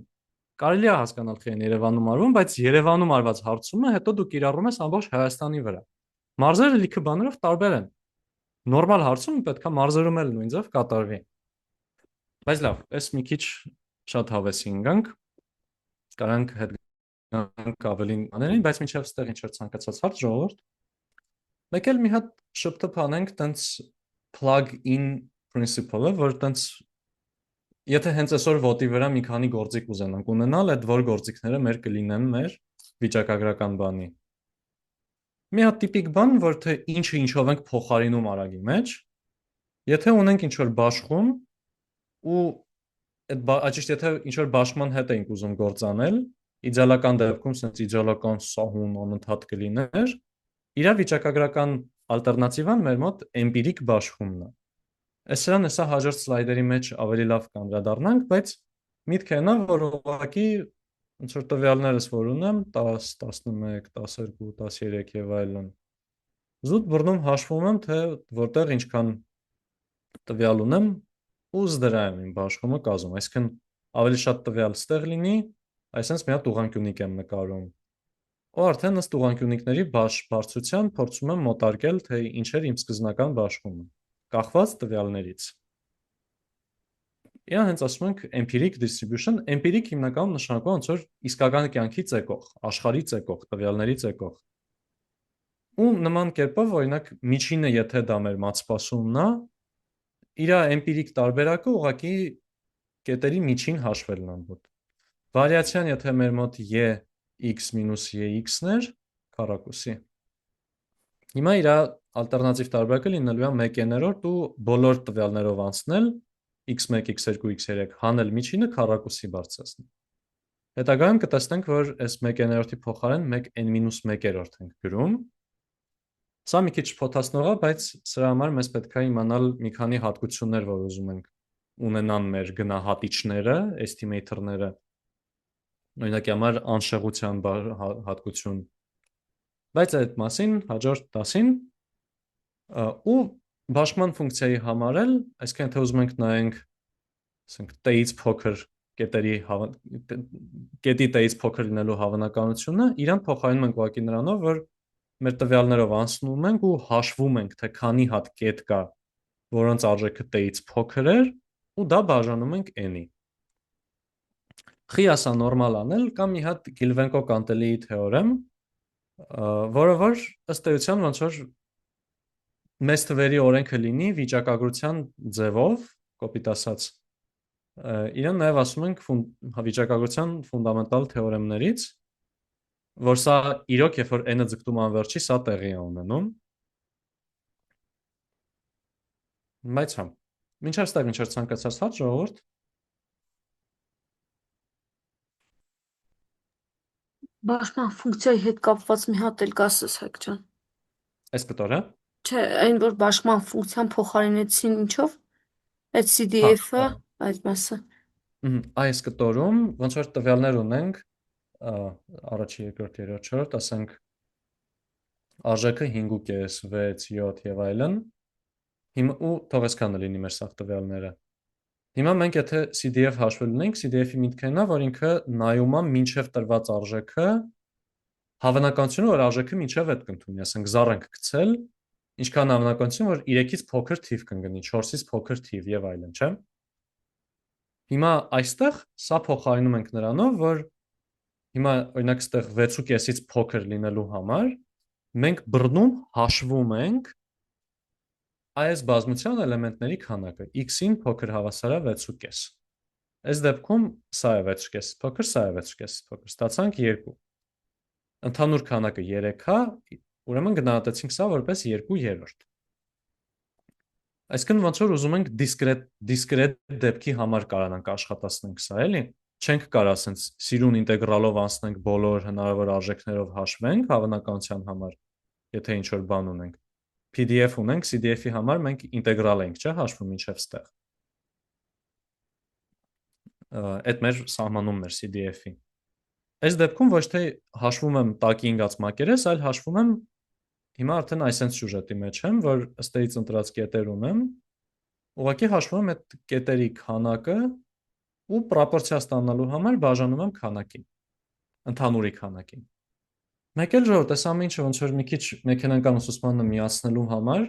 Կարելի է հասկանալ, թե Երևանում արվում, բայց Երևանում արված հարցումը հետո դու կիրառում ես ամբողջ Հայաստանի վրա։ Մարզերը լիքը բաներով տարբեր են։ Նորմալ հարցումը պետք է մարզերում էլ նույն ձև կատարվի։ Բայց լավ, այս մի քիչ շատ հավեսի ընկանք, կարանք հետ գանք ավելին աներին, բայց մինչև ստեղ ինչ որ ցանկացած հարց ժողովուրդ։ Մեկ էլ մի հատ շփթփ անենք տենց plug-in principle-ը, որ տենց եթե հենց այսօր ոտի վրա մի քանի գործիք ուզենանք ունենալ, այդ որ գործիքները մեր կլինեն մեր վիճակագրական բանի։ Մի հատ տիպիկ բան, որ թե ինչը ինչով ենք փոխարինում արագի մեջ, եթե ունենք ինչ որ բաշխում ու այդ ճիշտ եթե ինչ որ բաշխման հետ ենք ուզում գործանել, իդեալական դեպքում sense իդեալական սահուն անընդհատ կլիներ, իր վիճակագրական ալտերնատիվան մեր մոտ էմպիրիկ բաշխումն է։ Այսրան հեսա հաջորդ սլայդերի մեջ ավելի լավ կանդրադառնանք, բայց միտքը նա որ ուղղակի ոնց որ տվյալներս որ ունեմ 10, 11, 12, 13 եւ այլն։ Զուտ բռնում հաշվում եմ, թե որտեղ ինչքան տվյալ ունեմ ու դրա եմ իմ բաշխումը կազմում, այսինքն ավելի շատ տվյալ ստեղ լինի, այսինքն մի հատ ուղղանկյունիկ եմ նկարում։ Ու արդեն ըստ ուղղանկյունիկների բարձրության փորձում եմ մոտարկել, թե ինչ էր իմ սկզբնական բաշխումը, կախված տվյալներից։ Իա հենց ասում ենք empiric distribution, empiric հիմնականում նշանակում ոնց որ իսկական կյանքից եկող, աշխարհից եկող, տվյալներից եկող։ Ու նման կերպով օրինակ միջինը եթե դա մեր մատսպասումն է, իր էմպիրիկ տարբերակը ուղղակի կետերի միջին հաշվելն անհոտ։ Վարիացիան եթե մեր մոտ x մինուս x-ն էր, քառակուսի։ Հիմա իր ալտերնատիվ տարբերակը լինելու է 1/3 ու բոլոր տվյալներով անցնել x1, x2, x3 հանել միջինը քառակուսի բարձրացնել։ Հետագայում կտեսնենք, որ այս 1/3-ի փոխարեն 1n-1 ենք գրում։ Սա մի քիչ փոթացնող է, բայց սրա համար մեզ պետք է իմանալ մի քանի հատկություններ, որ ուզում ենք ունենան մեր գնահատիչները, estimator-ները։ Օրինակի համար անշեղության հատկություն։ Բայց այդ մասին հաջորդ դասին ու բաշխման ֆունկցիայի համար էլ, այսինքն թե ուզում ենք նայենք, ասենք t-ից փոքր կետի t-ից փոքր լինելու հավանականությունը, իրան փոխարինում ենք ուղղակի նրանով, որ մեր տվյալներով անցնում ենք ու հաշվում ենք, թե քանի հատ կետ կա, որոնց արժեքը t-ից փոքր էր, ու դա բաժանում ենք n-ի։ Խի ասա նորմալ անել կամ մի հատ Գիլվենկո-Կանտելիի թեորեմ, որը որ ըստ էության ոնց որ մեծ թվերի օրենքը լինի վիճակագրության ձևով, կոպիտ ասած, իրեն նաև ասում ենք վիճակագրության ֆունդամենտալ թեորեմներից, որ սա իրոք երբ որ n-ը ձգտում անվերջի, սա տեղի է ունենում։ Բայց հա, մինչև ստեղ ինչ ցանկացած հարց ժողովուրդ։ Բաշխման ֆունկցիայի հետ կապված մի հատ էլ կասես, Հայկ ջան։ Այս կտորը։ Չէ, այն որ բաշխման ֆունկցիան փոխարինեցին ինչով, այդ CDF-ը, այդ մասը։ Այս կտորում ոնց որ տվյալներ ունենք, առաջի, երկրորդ, երրորդ, չորրորդ, ասենք արժեքը 5.5, 6, 7 եւ այլն։ Հիմա ու թող այսքանը լինի մեր սաղ տվյալները։ Հիմա մենք եթե CDF հաշվել ունենք, CDF-ի միտքն նա, որ ինքը նայում է մինչև տրված արժեքը, հավանականությունը, որ արժեքը մինչև այդ կընդունի, ասենք զառ ենք գցել, ինչքան հավանականություն, որ 3-ից փոքր թիվ կընկնի, 4-ից փոքր թիվ եւ այլն, չէ՞։ Հիմա այստեղ սա փոխարինում ենք նրանով, որ հիմա օրինակ այստեղ 6.5-ից փոքր լինելու համար մենք բռնում հաշվում ենք այս բազմության էլեմենտների քանակը x-ին փոքր հավասար է 6.5։ Այս դեպքում սա է 6.5 փոքր, սա է 6.5 փոքր, ստացանք 2։ Ընդհանուր քանակը 3 է, ուրեմն գնահատեցինք սա որպես 2/3։ Այսինքն ոնց որ ուզում ենք դիսկրետ դեպքի համար կարողանանք աշխատացնենք սա, էլի։ Չենք կարող ասենց սիրուն ինտեգրալով անցնենք բոլոր հնարավոր արժեքներով հաշվենք հավանականության համար, եթե ինչ որ բան ունենք։ PDF ունենք, CDF-ի համար մենք ինտեգրալ ենք, չէ՞, հաշվում ինչև ստեղ։ Այդ մեր սահմանումն էր CDF-ի։ Այս դեպքում ոչ թե հաշվում եմ տակի ինգած մակերես, այլ հաշվում եմ հիմա արդեն այսենց սյուժետի մեջ եմ, որ ըստեից ընտրած կետեր ունեմ, ուղղակի հաշվում եմ այդ կետերի քանակը ու պրոպորցիա ստանալու համար բաժանում եմ քանակին, ընդհանուրի քանակին։ Մեկ էլ ժողովուրդ, այս ամեն ինչը ոնց որ մի քիչ մեքենական ուսուցմանը միացնելու համար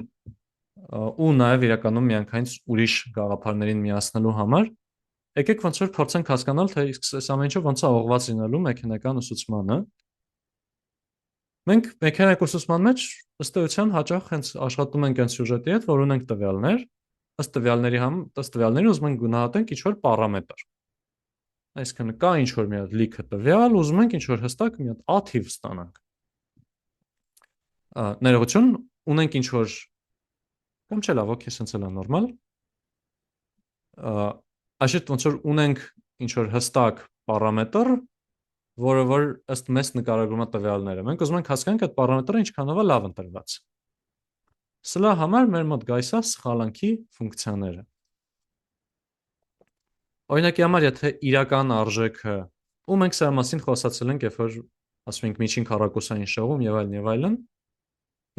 ու նաև իրականում միանգամից ուրիշ գաղափարներին միացնելու համար, եկեք ոնց որ փորձենք հասկանալ, թե այս ամեն ինչը ոնց է ուղղված լինելու մեքենական ուսուցմանը։ Մենք մեքենական ուսուցման մեջ ըստ էության հաճախ հենց աշխատում ենք այն սյուժետի հետ, որ ունենք տվյալներ, ըստ տվյալների ուզում ենք գնահատենք ինչ-որ պարամետր։ Այսինքն կա ինչ-որ մի հատ լիքը տվյալ, ուզում ենք ինչ-որ հստակ մի հատ A թիվ ստանանք։ Ներողություն, ունենք ինչ-որ կամ չէ լավ, օքեյ, սենց էլ է նորմալ։ Այսինքն ոնց որ ունենք ինչ-որ հստակ պարամետր, որը որ ըստ մեզ նկարագրում է տվյալները։ Մենք ուզում ենք հասկանանք այդ պարամետրը ինչքանով է լավ ընտրված։ Սրա համար մեր մոտ գայս է սխալանքի ֆունկցիաները։ Օրինակի համար, եթե իրական արժեքը, ու մենք սրա մասին խոսացել ենք, երբ որ ասում ենք միջին քառակուսային շեղում եւ այլն,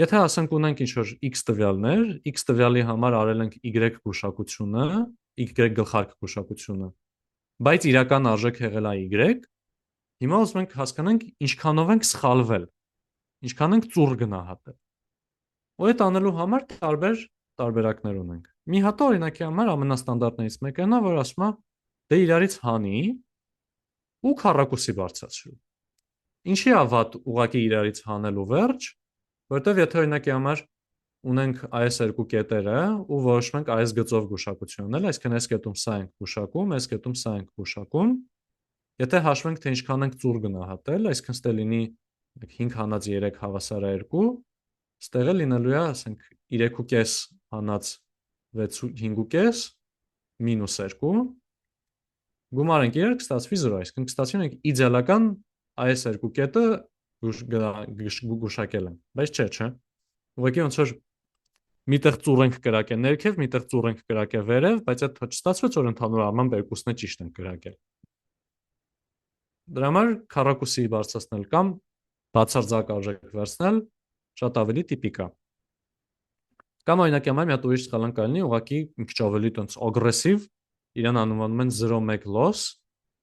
եթե ասենք ունենք ինչ-որ x տվյալներ, x տվյալի համար արել ենք y գուշակությունը, y գլխարկ գուշակությունը, բայց իրական արժեքը եղել է y, հիմա ուզում ենք հասկանանք ինչքանով ենք սխալվել, ինչքան ենք ծուռ գնահատել։ Ու այդ անելու համար տարբեր տարբերակներ ունենք։ Մի հատ օրինակի համար ամենաստանդարտներից մեկը նա, որ ասում է դե իրարից հանի ու քառակուսի բարձրացրու։ Ինչի է վատ ուղղակի իրարից հանելու վերջ, որտեվ եթե օրինակի համար ունենք այս երկու կետերը ու որոշում ենք այս գծով գուշակությունն, այսինքն այս կետում սա ենք գուշակում, այս կետում սա ենք գուշակում, եթե հաշվենք թե ինչքան ենք ծուռ գնահատել, այսինքն ստե լինի 5 հանած 3 հավասար է 2, ստեղ է լինելու է, ասենք 3.5 հանած 5.5 մինուս 2, գումարենք 3 կստացվի 0, այսինքն կստացվի մենք իդեալական այս երկու կետը գուշակել են, բայց չէ։ Ուղղակի ոնց որ միտեղ ծուռ ենք կրակել ներքև, միտեղ ծուռ ենք կրակել վերև, բայց այդ չստացվեց, որ ընդհանուր առմամբ երկուսն է ճիշտ են կրակել։ Դրա համար քառակուսի բարձրացնել կամ բացարձակ արժեք վերցնել շատ ավելի տիպիկ է։ Կամ օրինակի համար մի հատ ուրիշ սխալան կլինի, ուղղակի մի քիչ ավելի տենց ագրեսիվ, իրան անվանում են 0-1 loss,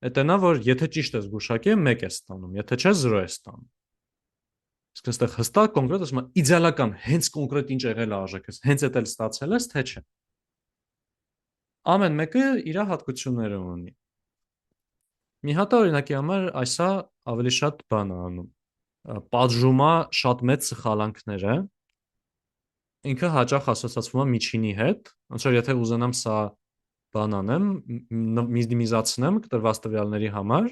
այդ նա որ եթե ճիշտ ես գուշակել 1 է ստանում, եթե չէ 0 է ստանում։ Իսկ այստեղ հստակ կոնկրետ ասում է իդեալական հենց կոնկրետ ինչ եղել է արժեքը, հենց այդ էլ ստացել ես, թե չէ։ Ամեն մեկը իր հատկությունները ունի։ Մի հատ օրինակի համար այսա ավելի շատ բան է անում։ Պատժում է շատ մեծ սխալանքները։ Ինքը հաճախ ասոցացվում է միջինի հետ, ոնց որ եթե ուզենամ սա բան անեմ, մինիմիզացնեմ տրված տվյալների համար,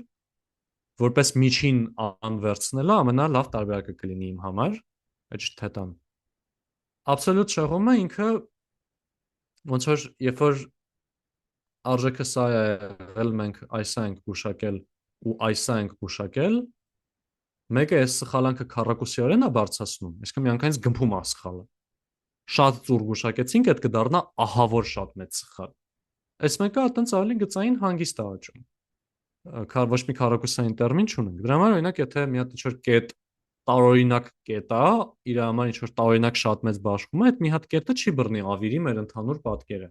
որպես միջին անվերցնելը ամենալավ տարբերակը կլինի իմ համար, այդ թետան։ Աբսոլյուտ շեղումը ինքը ոնց որ երբ որ արժեքը սա է եղել, մենք այսա ենք գուշակել ու այսա ենք գուշակել, մեկը այս սխալանքը քառակուսիորեն է բարձրացնում, այսինքն միանգամից գմփում է սխալը։ Շատ ծուր գուշակեցինք, այդ կդառնա ահավոր շատ մեծ սխալ։ Այս մեկը այտենց ավելի գծային հանգիստ է աճում։ Ոչ մի քառակուսային տերմին չունենք։ Դրա համար օրինակ եթե մի հատ ինչ-որ կետ տարօրինակ կետ է, իր համար ինչ-որ տարօրինակ շատ մեծ բաշխում է, այդ մի հատ կետը չի բռնի ավիրի մեր ընդհանուր պատկերը։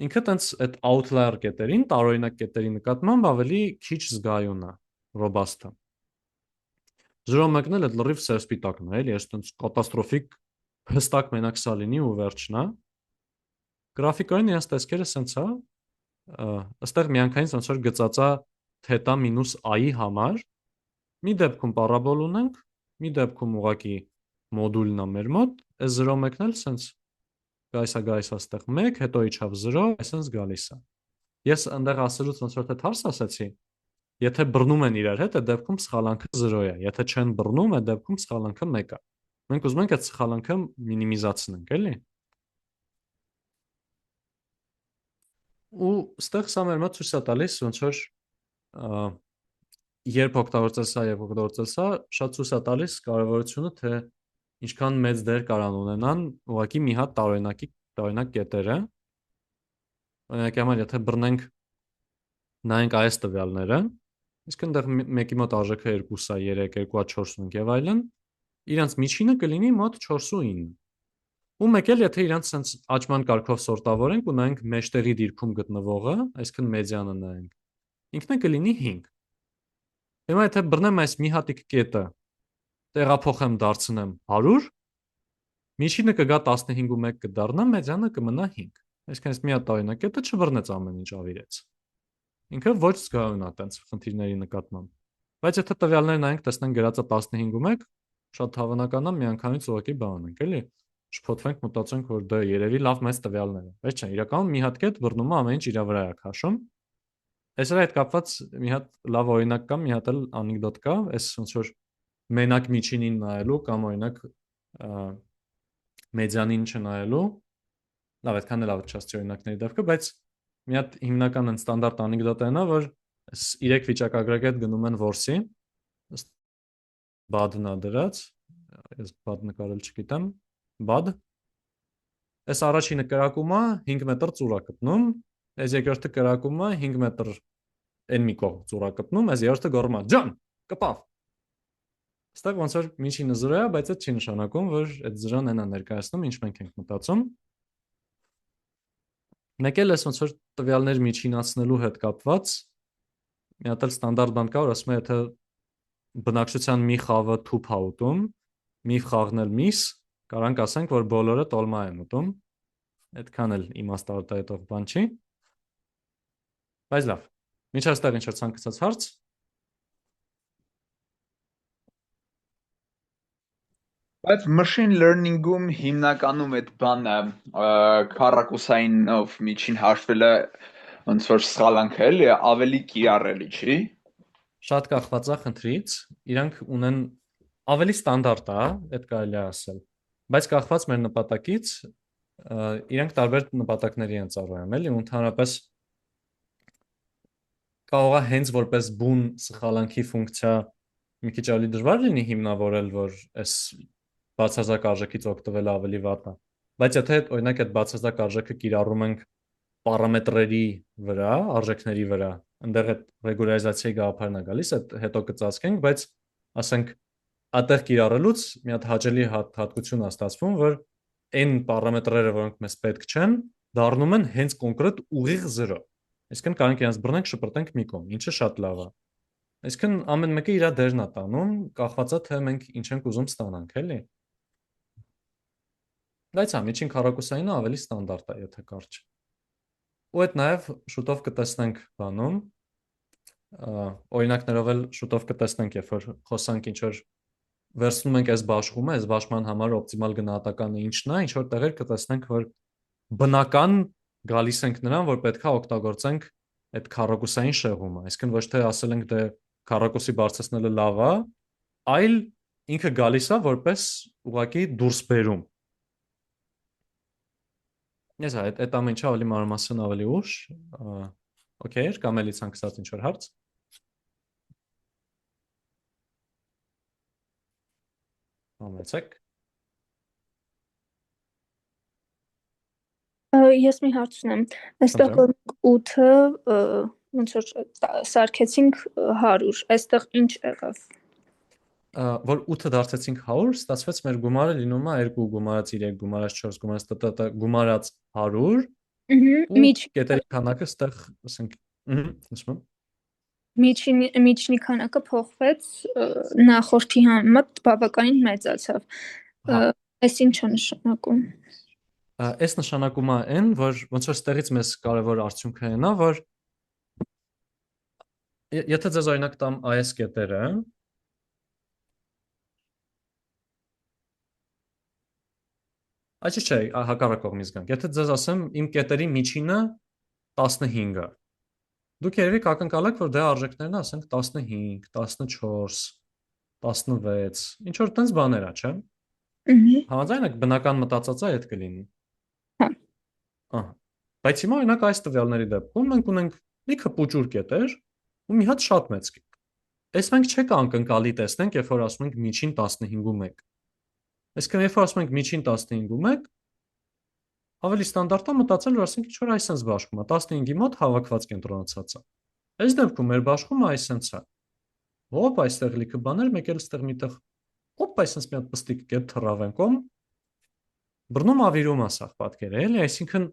Ինքը տենց այդ outlier կետերին, տարօրինակ կետերի նկատմամբ ավելի քիչ զգայուն է, robust է։ 0.1-ն էլ այդ լրիվ սերսպիտակն է, էլի, այս տենց կատաստրոֆիկ հստակ մենակ սա լինի ու վերջն է։ Գրաֆիկորեն իրենց տեսքերը սենց է, ըստեղ միանգամից ոնց որ գծած է թետա մինուս i-ի համար, մի դեպքում պարաբոլ ունենք, մի դեպքում ուղղակի մոդուլն է մեր մոտ, այս 0.1-ն էլ սենց գայս այստեղ 1, հետո իջավ 0, այսպես գալիս է։ Ես այնտեղ ասելուց ոնց որ թե հարց ասացի, եթե բռնում են իրար հետ, այդ դեպքում սխալանքը 0 է, եթե չեն բռնում, այդ դեպքում սխալանքը 1 է։ Մենք ուզում ենք այդ սխալանքը մինիմիզացնենք, էլի։ Ու ստեղ սա մեր մոտ ցույց է տալիս ոնց որ երբ օգտագործել սա եւ օգտագործել սա, շատ ցույց է տալիս կարևորությունը, թե ինչքան մեծ դեր կարան ունենան ուղղակի մի հատ տարօրինակ կետերը։ Օրինակի համար եթե բռնենք նայենք այս տվյալները, իսկ այնտեղ մեկի մոտ արժեքը 2 է, 3, 2.4 եւ այլն, իրանց միջինը կլինի մոտ 4.9։ Ու մեկ էլ եթե իրանց sense աճման կարգով սորտավորենք ու նայենք մեջտեղի դիրքում գտնվողը, այսինքն մեդիանը նայենք, ինքն է կլինի 5։ Հիմա եթե բռնեմ այս մի հատիկ կետը, տեղափոխեմ դարձնեմ 100, միջինը կգա 15 ու 1 կդառնա, մեդիանը կմնա 5։ Այսինքն այս մի հատ տարօրինակ կետը չբռնեց ամեն ինչ ավիրեց։ Ինքը ոչ զգայուն է այդպես խնդիրների նկատմամբ։ Բայց եթե տվյալները նայենք, տեսնենք գրածը 15 ու 1, շատ հավանական է միանգամից ուղղակի բան ենք, էլի։ Շփոթվենք, մտածենք, որ դա երևի լավ մեծ տվյալներ են։ Բայց չէ, իրականում մի հատ կետ բռնում է ամեն ինչ իր վրա է քաշում։ Այսօր այդ կապված մի հատ լավ օրինակ կա, մի հատ էլ անեկդոտ կա, այս ոնց որ մենակ միջինին նայելու կամ օրինակ մեդիանին չնայելու։ Լավ, այդքան էլ ավճասի օրինակների դեպքը, բայց մի հատ հիմնական ստանդարտ անեկդոտն է, որ 3 վիճակագրագետ գնում են որսի, բադն է դրած, ես բադ նկարել չգիտեմ, բադ, այս առաջինը կրակումը 5 մետր ծուր է գտնում, այս երկրորդը կրակումը 5 մետր այն մի կողմ ծուր է գտնում, այս երրորդը գոռում է ջան, կպավ։ Այստեղ ոնց որ միջինը 0 է, բայց այդ չի նշանակում, որ այդ 0-ն այնա ներկայացնում, ինչ մենք ենք մտածում։ Մեկ էլ էս ոնց որ տվյալներ միջինացնելու հետ կապված մի հատ էլ ստանդարտ բան կա, որ ասում է, եթե բնակչության մի խավը թուփ է ուտում, մի խաղն էլ միս, կարանք ասենք, որ բոլորը տոլմա են ուտում։ Այդքան էլ իմաստարտահայտող բան չի։ Բայց լավ։ Մինչ այստեղ ինչ-որ ցանկացած հարց։ Բայց machine learning-ում հիմնականում այդ բանը քառակուսայինով միջին հաշվելը ոնց որ սխալանք էլի ավելի կիրառելի չի։ Շատ կախված է խնդրից, իրանք ունեն ավելի ստանդարտ է, այդ կարելի է ասել, բայց կախված մեր նպատակից, իրանք տարբեր նպատակների են ծառայում, էլի, ընդհանրապես կարող է հենց որպես բուն սխալանքի ֆունկցիա մի քիչ ավելի դժվար լինի հիմնավորել, որ այս բացարձակ արժեքից օգտվելը ավելի վատ է։ Բայց եթե օրինակ այդ բացարձակ արժեքը կիրառում ենք պարամետրերի վրա, արժեքների վրա, այնտեղ այդ ռեգուլարիզացիայի գաղափարն է գալիս, այդ հետո կծածկենք, բայց ասենք այդտեղ կիրառելուց մի հատ հաճելի հատկություն է ստացվում, որ այն պարամետրերը, որոնք մեզ պետք չեն, դառնում են հենց կոնկրետ ուղիղ 0։ Այսինքն կարանք իրենց բռնենք, շպրտենք մի կողմ, ինչը շատ լավ է։ Այսինքն ամեն մեկը իր դերն է տանում, կախված է թե մենք ինչ ենք ուզում ստանանք, էլի։ Բայց միջին քառակուսայինը ավելի ստանդարտ է, եթե կարճ։ Ու այդ նաև շուտով կտեսնենք բանում, օրինակներով էլ շուտով կտեսնենք, երբ որ խոսանք ինչ որ վերցնում ենք այս բաշխումը, այս բաշխման համար օպտիմալ գնահատականը ինչն է, ինչ որ տեղեր կտեսնենք, որ բնական գալիս ենք նրան, որ պետքա օգտագործենք այդ քառակուսային շեղումը, այսինքն ոչ թե ասել ենք դե քառակուսի բարձրացնելը լավ է, այլ ինքը գալիս է որպես ուղղակի դուրս բերում։ Ես այդ ամեն ինչը ավելի մանրամասն ավելի ուշ, օքեյ, կամ էլի ցանկացած ինչ որ հարց։ Համեցեք։ Ես մի հարց ունեմ։ Այստեղ որ 8-ը ոնց որ սարքեցինք 100, այստեղ ինչ եղավ։ Որ 8-ը դարձեցինք 100, ստացվեց մեր գումարը լինում է 2 գումարած 3 գումարած 4 գումարած տ գումարած 100 ու կետերի քանակը ստեղ ասենք ասում միջնի քանակը փոխվեց նախորդի համեմատ բավականին մեծացավ։ Այս ինչ է նշանակում։ Այս նշանակում է այն, որ ոնց որ ստեղից մեզ կարևոր արդյունքը այն է, որ եթե ձեզ օրինակ տամ այս կետերը, Այս չէ, հակառակ կողմից գանք։ Եթե ձեզ ասեմ, իմ կետերի միջինը 15 է։ Դուք երևի կակնկալեք, որ դրա արժեքներն ասենք 15, 14, 16, ինչ որ տենց բաներ է, չէ՞։ Համաձայն եք, բնական մտածածը այդ կլինի։ Ահա։ Բայց հիմա օրինակ այս տվյալների դեպքում մենք ունենք լիքը փոճուր կետեր ու մի հատ շատ մեծ կետ։ Այս մենք չեք անկնկալի տեսնենք, երբ որ ասում ենք միջին 15-1։ Այսինքն երբ որ ասում ենք միջին 15-1, ավելի ստանդարտ է մտածել, որ ասենք ինչ-որ այսպես բաշխում է, 15-ի մոտ հավաքված կենտրոնացած է։ Այս դեպքում մեր բաշխումը այսպես է։ Հոպ, այստեղ լիքը բաներ, մեկ էլ այստեղ միտեղ հոպ, այսպես մի հատ պստիկ կետ թռավ են կողմ։ Բռնում ավիրում է սա պատկերը, էլի, այսինքն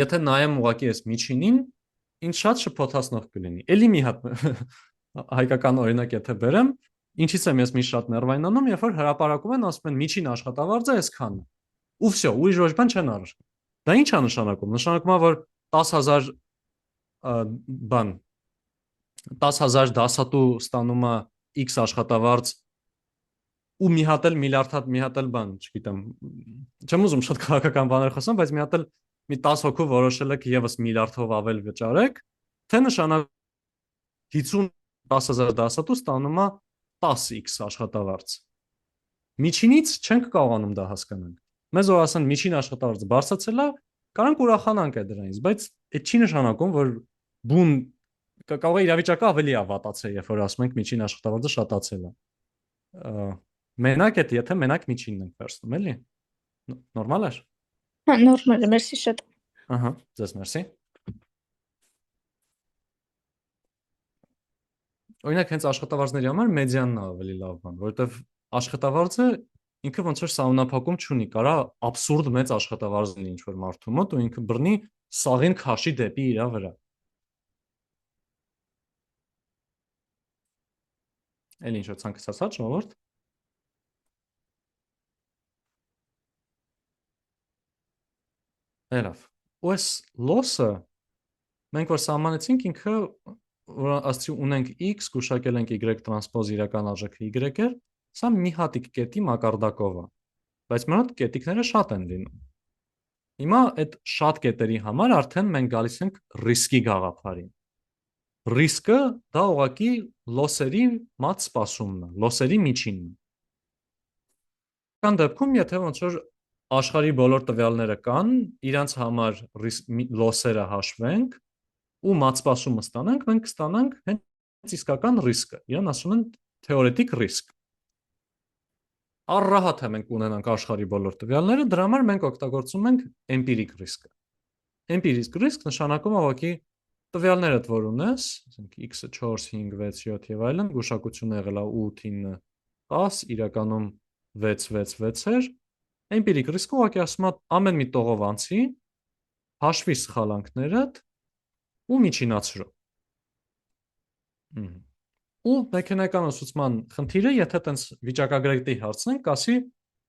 եթե նայեմ ուղղակի այս միջինին, ինչ շատ շփոթացնող կլինի։ Էլի մի հատ հայկական օրինակ եթե բերեմ, ինչից եմ ես մի շատ ներվայնանում, երբ որ հրապարակում են, ասում են միջին աշխատավարձը այսքանն է։ Ու վсё, ուրիշ ոչ բան չեն արել։ Դա ի՞նչ է նշանակում։ Նշանակում է, որ 10000 բան 10000 դասատու ստանում է X աշխատավարձ ու մի հատ էլ միլիարդ հատ մի հատ էլ բան, չգիտեմ, չեմ ուզում շատ քաղաքական բաներ խոսեմ, բայց մի հատ էլ մի 10 հոգու որոշել եք եւս միլիարդով ավել վճարեք, թե նշանակում 50,000 դասատու ստանում է 10x աշխատավարձ։ Միջինից չենք կարողանում դա հասկանալ։ Մեզ որ ասեն միջին աշխատավարձը բարձրացել է, կարանք ուրախանանք այդ դրանից, բայց այդ չի նշանակում, որ բուն կարող է իրավիճակը ավելի ավատացել, երբ որ ասում ենք միջին աշխատավարձը շատացել է։ Մենակ է, եթե մենակ միջինն ենք վերցնում, էլի։ Նորմալ է։ Հա, նորմալ է, մերսի շատ։ Ահա, ձեզ մերսի։ Օրինակ հենց աշխատավարձների համար մեդիանն է ավելի լավ բան, որովհետև աշխատավարձը ինքը ոնց որ սահմանափակում չունի, կարա աբսուրդ մեծ աշխատավարձ լինի ինչ որ մարդու մոտ ու ինքը բռնի սաղին քաշի դեպի իր վրա։ Էլի ինչ որ ցանկացած հա ժողովուրդ։ Էլավ։ Ու այս loss-ը մենք որ սահմանեցինք ինքը որ ասացի ունենք x գուշակել ենք y տրանսպոզ իրական արժեքը y էր, սա մի հատիկ կետի մակարդակով է, բայց մեր մոտ կետիկները շատ են լինում։ Հիմա այդ շատ կետերի համար արդեն մենք գալիս ենք ռիսկի գաղափարին։ Ռիսկը դա ուղղակի loss-երի մած սպասումն է, loss-երի միջինն է։ Կան դեպքում, եթե ոնց որ աշխարհի բոլոր տվյալները կան, իրանց համար loss-երը հաշվենք ու մատսպասումը ստանանք, մենք կստանանք հենց իսկական ռիսկը։ Իրան ասում են թեորետիկ ռիսկ։ Առհատ է մենք ունենանք աշխարհի բոլոր տվյալները, դրա համար մենք օգտագործում ենք էմպիրիկ ռիսկը։ Էմպիրիկ ռիսկ նշանակում է ուղղակի տվյալներդ որ ունես, ասենք x-ը 4, 5, 6, 7 եւ այլն, գուշակությունը եղել է 8, 9, 10, իրականում 6, 6, 6 էր։ Էմպիրիկ ռիսկը ուղղակի ասում է ամեն մի տողով անցի, հաշվի սխալանքներդ ու միջինացրու։ Ու մեխանիկական ուսուցման խնդիրը, եթե տենց վիճակագրի հարցնենք, ասի,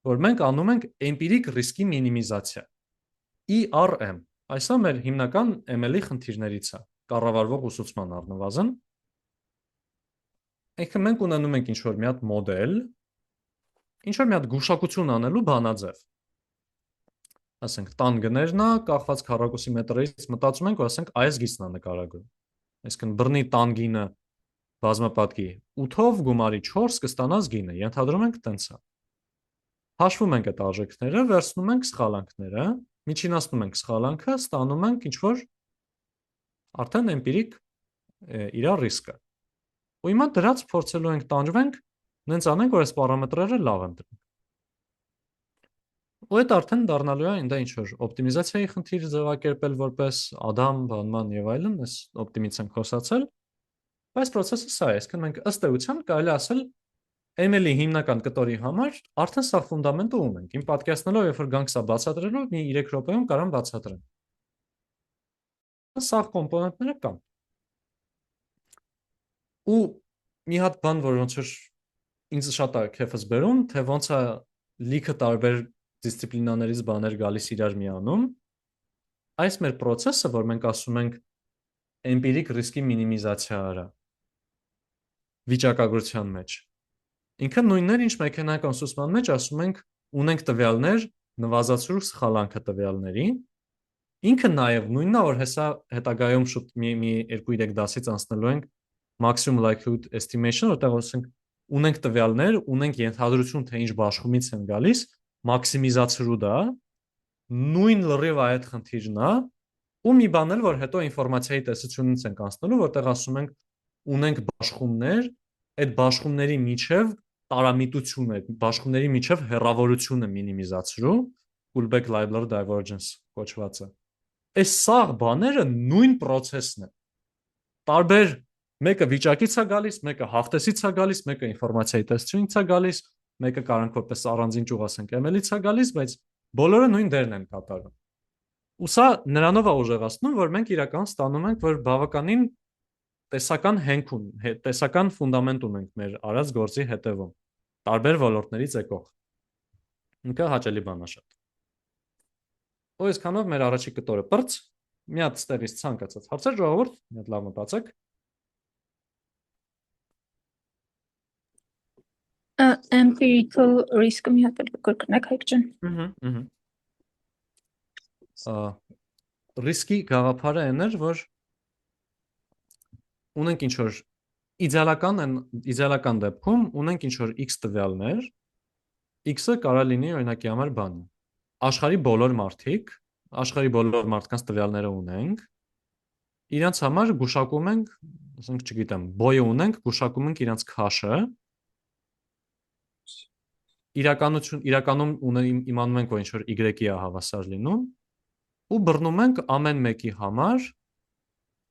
որ մենք անում ենք էմպիրիկ ռիսկի մինիմիզացիա։ ERM, այսա մեր հիմնական ML-ի խնդիրներից է, կառավարվող ուսուցման առնվազն։ Այսինքն մենք ունենում ենք ինչ-որ մի հատ մոդել, ինչ-որ մի հատ գուշակություն անելու բանաձև։ Ասենք տան գներն է, կախված քառակուսի մետրերից մտածում ենք, որ ասենք այս գիծն է նկարագրում։ Այսինքն բռնի տան գինը բազմապատկի 8-ով գումարի 4 կստանաս գինը, ենթադրում ենք տենց է։ Հաշվում ենք այդ արժեքները, վերցնում ենք սխալանքները, միջինացնում ենք սխալանքը, ստանում ենք ինչ-որ արդեն էմպիրիկ իրար ռիսկը։ Ու հիմա դրած փորձելու ենք տանջվենք, նենց անենք, որ այս պարամետրերը լավ ընտրենք։ Ու այդ արդեն դառնալու է ինձ ինչ-որ օպտիմիզացիայի խնդիր ձևակերպել որպես ադամ, բանման եւ այլն, այս օպտիմիզացիան խոսացել, բայց process-ը սա է, այսինքն մենք ըստ էության կարելի ասել ML-ի հիմնական կտորի համար արդեն սա ֆունդամենտը ունենք։ Իմ պատկերացնելով, երբ որ գանք սա բացատրելով, մի 3 րոպեում կարամ բացատրեմ։ Սա կոմպոնենտները կան։ Ու մի հատ բան, որ ոնց որ ինձ շատ է քեֆս բերում, թե ոնց է լիքը տարբեր դիսցիպլինաներից բաներ գալիս իրար միանում, այս մեր process-ը, որ մենք ասում ենք էմպիրիկ ռիսկի մինիմիզացիա արա վիճակագրության մեջ, ինքը նույնն է, ինչ մեքենայական ուսուցման մեջ ասում ենք ունենք տվյալներ, նվազացրու սխալանքը տվյալների, ինքը նաև նույնն է, որ հեսա հետագայում շուտ մի 2-3 դասից անցնելու ենք maximum likelihood estimation, որտեղ ասենք ունենք տվյալներ, ունենք ենթադրություն, թե ինչ բաշխումից են գալիս, մաքսիմիզացրու դա, նույն լրիվ այդ խնդիրն է, ու մի բան էլ, որ հետո ինֆորմացիայի տեսությունից ենք անցնելու, որտեղ ասում ենք ունենք բաշխումներ, այդ բաշխումների միջև տարամիտություն է, բաշխումների միջև հեռավորությունը մինիմիզացրու, Kullback Leibler divergence կոչվածը։ Այս սաղ բաները նույն process-ն է։ Տարբեր մեկը վիճակից է գալիս, մեկը հաղթեսից է գալիս, մեկը ինֆորմացիայի տեսությունից է գալիս, մեկը կարանք որպես առանձին ճյուղ ասենք ML-ից է գալիս, բայց բոլորը նույն դերն են կատարում։ Ու սա նրանով է ուժեղացնում, որ մենք իրական ստանում ենք, որ բավականին տեսական հենք ունենք, տեսական ֆունդամենտ ունենք մեր արած գործի հետևում, տարբեր ոլորտներից եկող։ Ինքը հաճելի բան է շատ։ Ու այսքանով մեր առաջի կտորը պրծ, մի հատ ստեղից ցանկացած հարցեր ժողովուրդ, մի հատ լավ մտածեք։ Empirical risk-ը մի հատ էլ կրկնեք հայք ջան։ Ռիսկի գաղափարը այն էր, որ ունենք ինչ որ իդեալական դեպքում ունենք ինչ որ x տվյալներ, x-ը կարող լինի օրինակի համար բան։ Աշխարհի բոլոր մարդկանց տվյալները ունենք, իրանց համար գուշակում ենք, ասենք, չգիտեմ, boy-ը ունենք, գուշակում ենք իրանց քաշը, իրականում իմանում ենք, որ ինչ որ y-ի է հավասար լինում, ու բռնում ենք ամեն մեկի համար,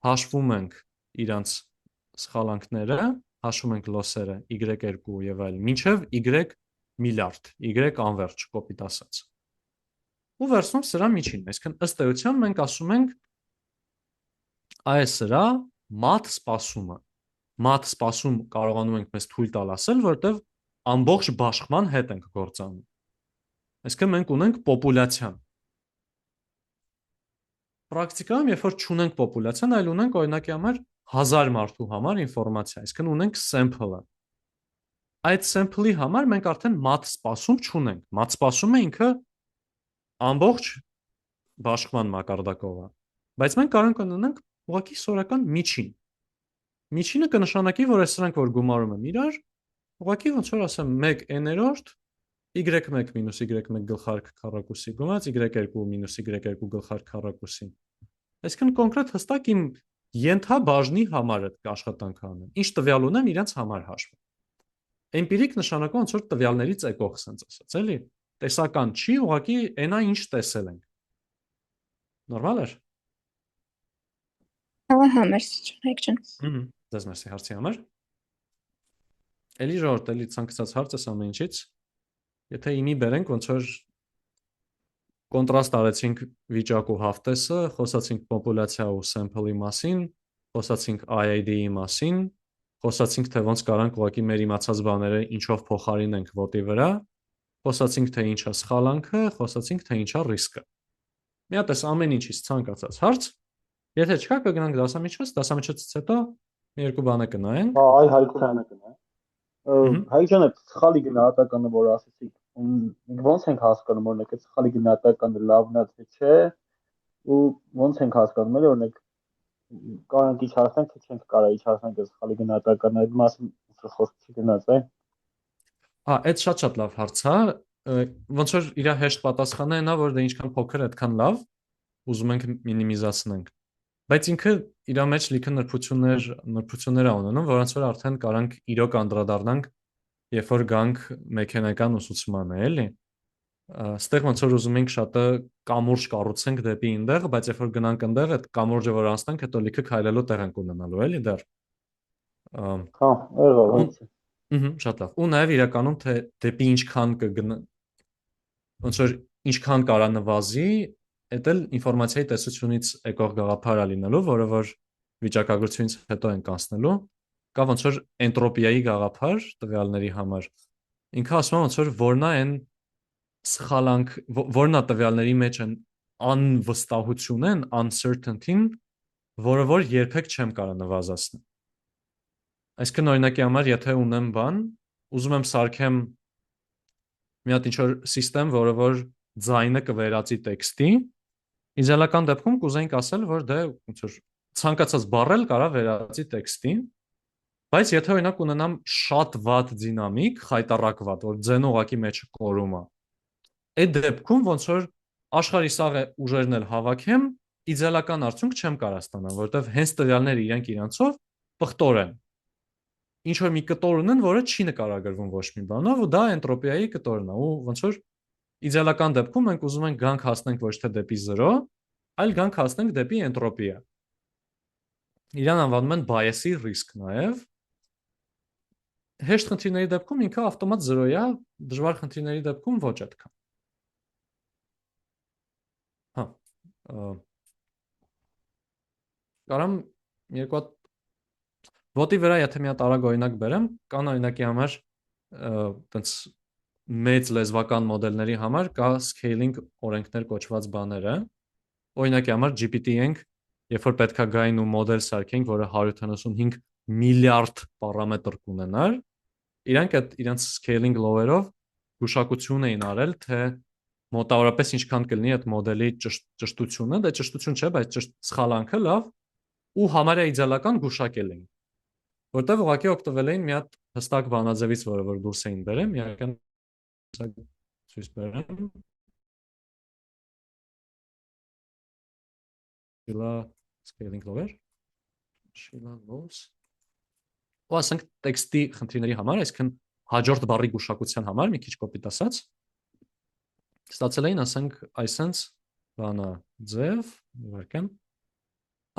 հաշվում ենք իրանց սխալանքները, հաշվում ենք լոսերը y2 եւ այլն, մինչեւ y միլիարդ, y անվերջ, կոպիտ ասած։ Ու վերցնում սրա միջին, այսինքն ըստ էության մենք ասում ենք այս սրա մատ սպասումը։ Մատ սպասում կարողանում ենք մեզ թույլ տալ ասել, որտեվ ամբողջ բաշխման հետ ենք գործանում։ Այսինքն մենք ունենք պոպուլյացիան։ Պրակտիկայում, երբ որ չունենք պոպուլյացիան, այլ ունենք օրինակի համար 1000 մարդու համար ինֆորմացիա, այսինքն ունենք sample-ը։ Այդ sample-ի համար մենք արդեն մատ սպասում չունենք։ Մատ սպասումը ինքը ամբողջ բաշխման մակարդակով է։ Բայց մենք կարող ենք ունենանք ուղղակի սորական միջին։ Միջինը կնշանակի, որ այս սրանք որ գումարում եմ իրար, ուղղակի ոնց որ ասեմ 1 n-րդ y1 մինուս y1 գլխարկ քառակուսի գումարած y2 մինուս y2 գլխարկ քառակուսի։ Այսինքն կոնկրետ հստակ իմ ենթաբաժնի համար այդ աշխատանքը անեմ։ Ինչ տվյալ ունեմ, իրենց համար հաշվում։ Էմպիրիկ նշանակում ոնց որ տվյալներից եկող sense ասած, էլի։ Տեսական չի, ուղղակի այնա ինչ տեսել ենք։ Նորմալ է։ Ահա, մերսի հայք ջան։ Ձեզ մերսի հարցի համար։ Էլի ժողովուրդ, էլի ցանկացած հարցս ամեն ինչից։ Եթե իմի բերենք, ոնց որ կոնտրաստ արեցինք վիճակ ու հաղթեսը, խոսացինք պոպուլյացիա ու sample-ի մասին, խոսացինք IID-ի մասին, խոսացինք թե ոնց կարանք ուղղակի մեր իմացած բաները ինչով փոխարինենք ոտի վրա, խոսացինք թե ինչ է սխալանքը, խոսացինք թե ինչ է ռիսկը։ Մի հատ էս ամեն ինչից ցանկացած հարց, եթե չկա կգնանք դասամիջոցից հետո մի երկու բանը կնայենք։ Այ հայկությանը կնա։ Հայկյանը սխալի գնահատականը որ ասեցիք, ոնց ենք հասկանում օրինակ այդ սխալի գնահատականը լավն է թե չէ, ու ոնց ենք հասկանում էլ օրինակ Կարանք իջացնենք, թե չենք կարող իջացնենք այս սխալի գնահատականը, այդ մասը խոսք չի գնաց, այն։ Այդ շատ լավ հարց է, ոնց որ իր հեշտ պատասխանը այն է, որ դե ինչքան փոքր այդքան լավ, ուզում ենք մինիմիզացնենք։ Բայց ինքը իր մեջ լիքը նրբություններ ա ունենում, որոնց որ արդեն կարանք իրոք անդրադառնանք, երբ որ գանք մեքենական ուսուցմանը, էլի։ Ստեղ ոնց որ ուզում ենք շատը կամուրջ կառուցենք դեպի այնտեղ, բայց երբ որ գնանք այնտեղ, այդ կամուրջը որ անցնենք, հետո լիքը քայլելու տեղ ենք ունենալու, էլի դեռ։ Հա, եղավ, հենց։ Շատ լավ։ Ու նաև իրականում թե դեպի ինչքան ոնց որ ինչքան կարա նվազի, այդ էլ ինֆորմացիայի տեսությունից եկող գաղափար է լինելու, որը որ վիճակագրությունից հետո ենք անցնելու, կա ոնց որ էնտրոպիայի գաղափար տվյալների համար։ Ինքը ասում է ոնց որ որն է այն սխալանք, որն է տվյալների մեջ են անվստահությունն, uncertainty-ն, որը որ երբեք չեմ կարող նվազեցնել։ Այսինքն օրինակի համար, եթե ունեմ բան, ուզում եմ սարքեմ մի հատ ինչ-որ սիստեմ, որը որ ձայնը կվերածի տեքստի, իդեալական դեպքում կուզենք ասել, որ դե ոնց որ ցանկացած բառել կարա վերածի տեքստի, բայց եթե օրինակ ունենամ շատ վատ դինամիկ, խայտառակ վատ, որ ձենը ուղակի մեջը կորում է, այդ դեպքում ոնց որ աշխարհի սաղ ուժերն էլ հավաքեմ, իդեալական արդյունք չեմ կարող ստանալ, որովհետև հենց տվյալները իրենք իրանցով պղտոր են։ Ինչ որ մի կտոր ունեն, որը չի նկարագրվում ոչ մի բանով, ու դա էնտրոպիայի կտորն է, ու ոնց որ իդեալական դեպքում մենք ուզում ենք գանք հասնենք ոչ թե դեպի 0, այլ գանք հասնենք դեպի էնտրոպիա։ Իրան անվանում են bias-ի ռիսկ նաև։ Հեշտ խնդիրների դեպքում ինքը ավտոմատ 0 է, դժվար խնդիրների դեպքում ոչ այդքան։ Հա։ Կարամ երկու հատ ոտի վրա եթե մի հատ արագ օրինակ բերեմ, կան օրինակի համար տենց մեծ լեզվական մոդելների համար կա scaling օրենքներ կոչված բաները։ Օրինակի համար GPT-ենք, երբ որ պետքա գային ու մոդել սարքենք, որը 175 միլիարդ պարամետր կունենար, իրանք այդ իրենց scaling law-երով գուշակություն էին արել, թե մոտավորապես ինչքան կլինի այդ մոդելի ճշտությունը, դա ճշտություն չէ, բայց սխալանքը լավ ու համարյա իդեալական գուշակել էին։ Որտեղ ուղղակի օգտվել էին մի հատ հստակ բանաձևից, որը որ դուրս էին բերեմ, իրական ցույց բերեմ։ Շիլա scaling law-եր։ Շիլա laws։ Ու ասենք տեքստի խնդիրների համար, այսինքն հաջորդ բառի գուշակության համար, մի քիչ կոպիտ ասած, ստացել էին, ասենք, այսենց բանա ձև, իվարկեն։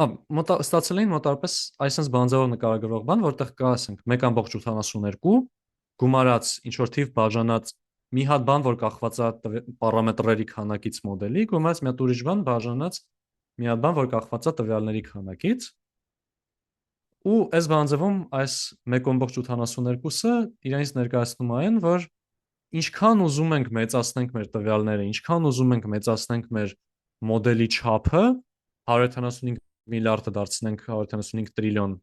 Ստացել էին մոտավորապես այսպես բանձավով նկարագրվող բան, որտեղ կա, ասենք, 1.82 գումարած ինչ-որ թիվ բաժանած մի հատ բան, որ կախված է պարամետրերի քանակից մոդելի, գումարած մի հատ ուրիշ բան բաժանած մի հատ բան, որ կախված է տվյալների քանակից։ Ու այս բանձավում այս 1.82-ը իրանից ներկայացնում այն, որ ինչքան ուզում ենք մեծացնենք մեր տվյալները, ինչքան ուզում ենք մեծացնենք մեր մոդելի չափը, 175 միլիարդը դարձնենք 175 տրիլիոն,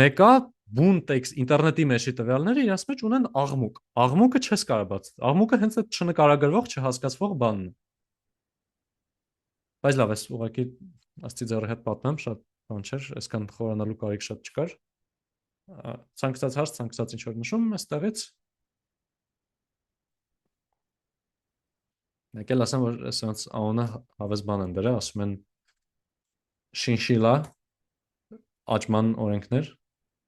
մեկա բուն տեքստ ինտերնետի մեջի տվյալները իրաց մեջ ունեն աղմուկ։ Աղմուկը չես կարող բացատրել։ Աղմուկը հենց այդ չնկարագրվող, չհասկացվող բանն է։ Բայց լավ, ես ուղղակի աստծի ձեռի հետ պատմեմ, շատ բան չէր, այսքան խորանալու կարիք շատ չկար։ Ցանկացած հարց, ցանկացած ինչ որ նշում այստեղից։ Մեկ էլ ասեմ, որ այսպես անունը հավես բան են դրա, ասում են շինշիլա աճման օրենքներ,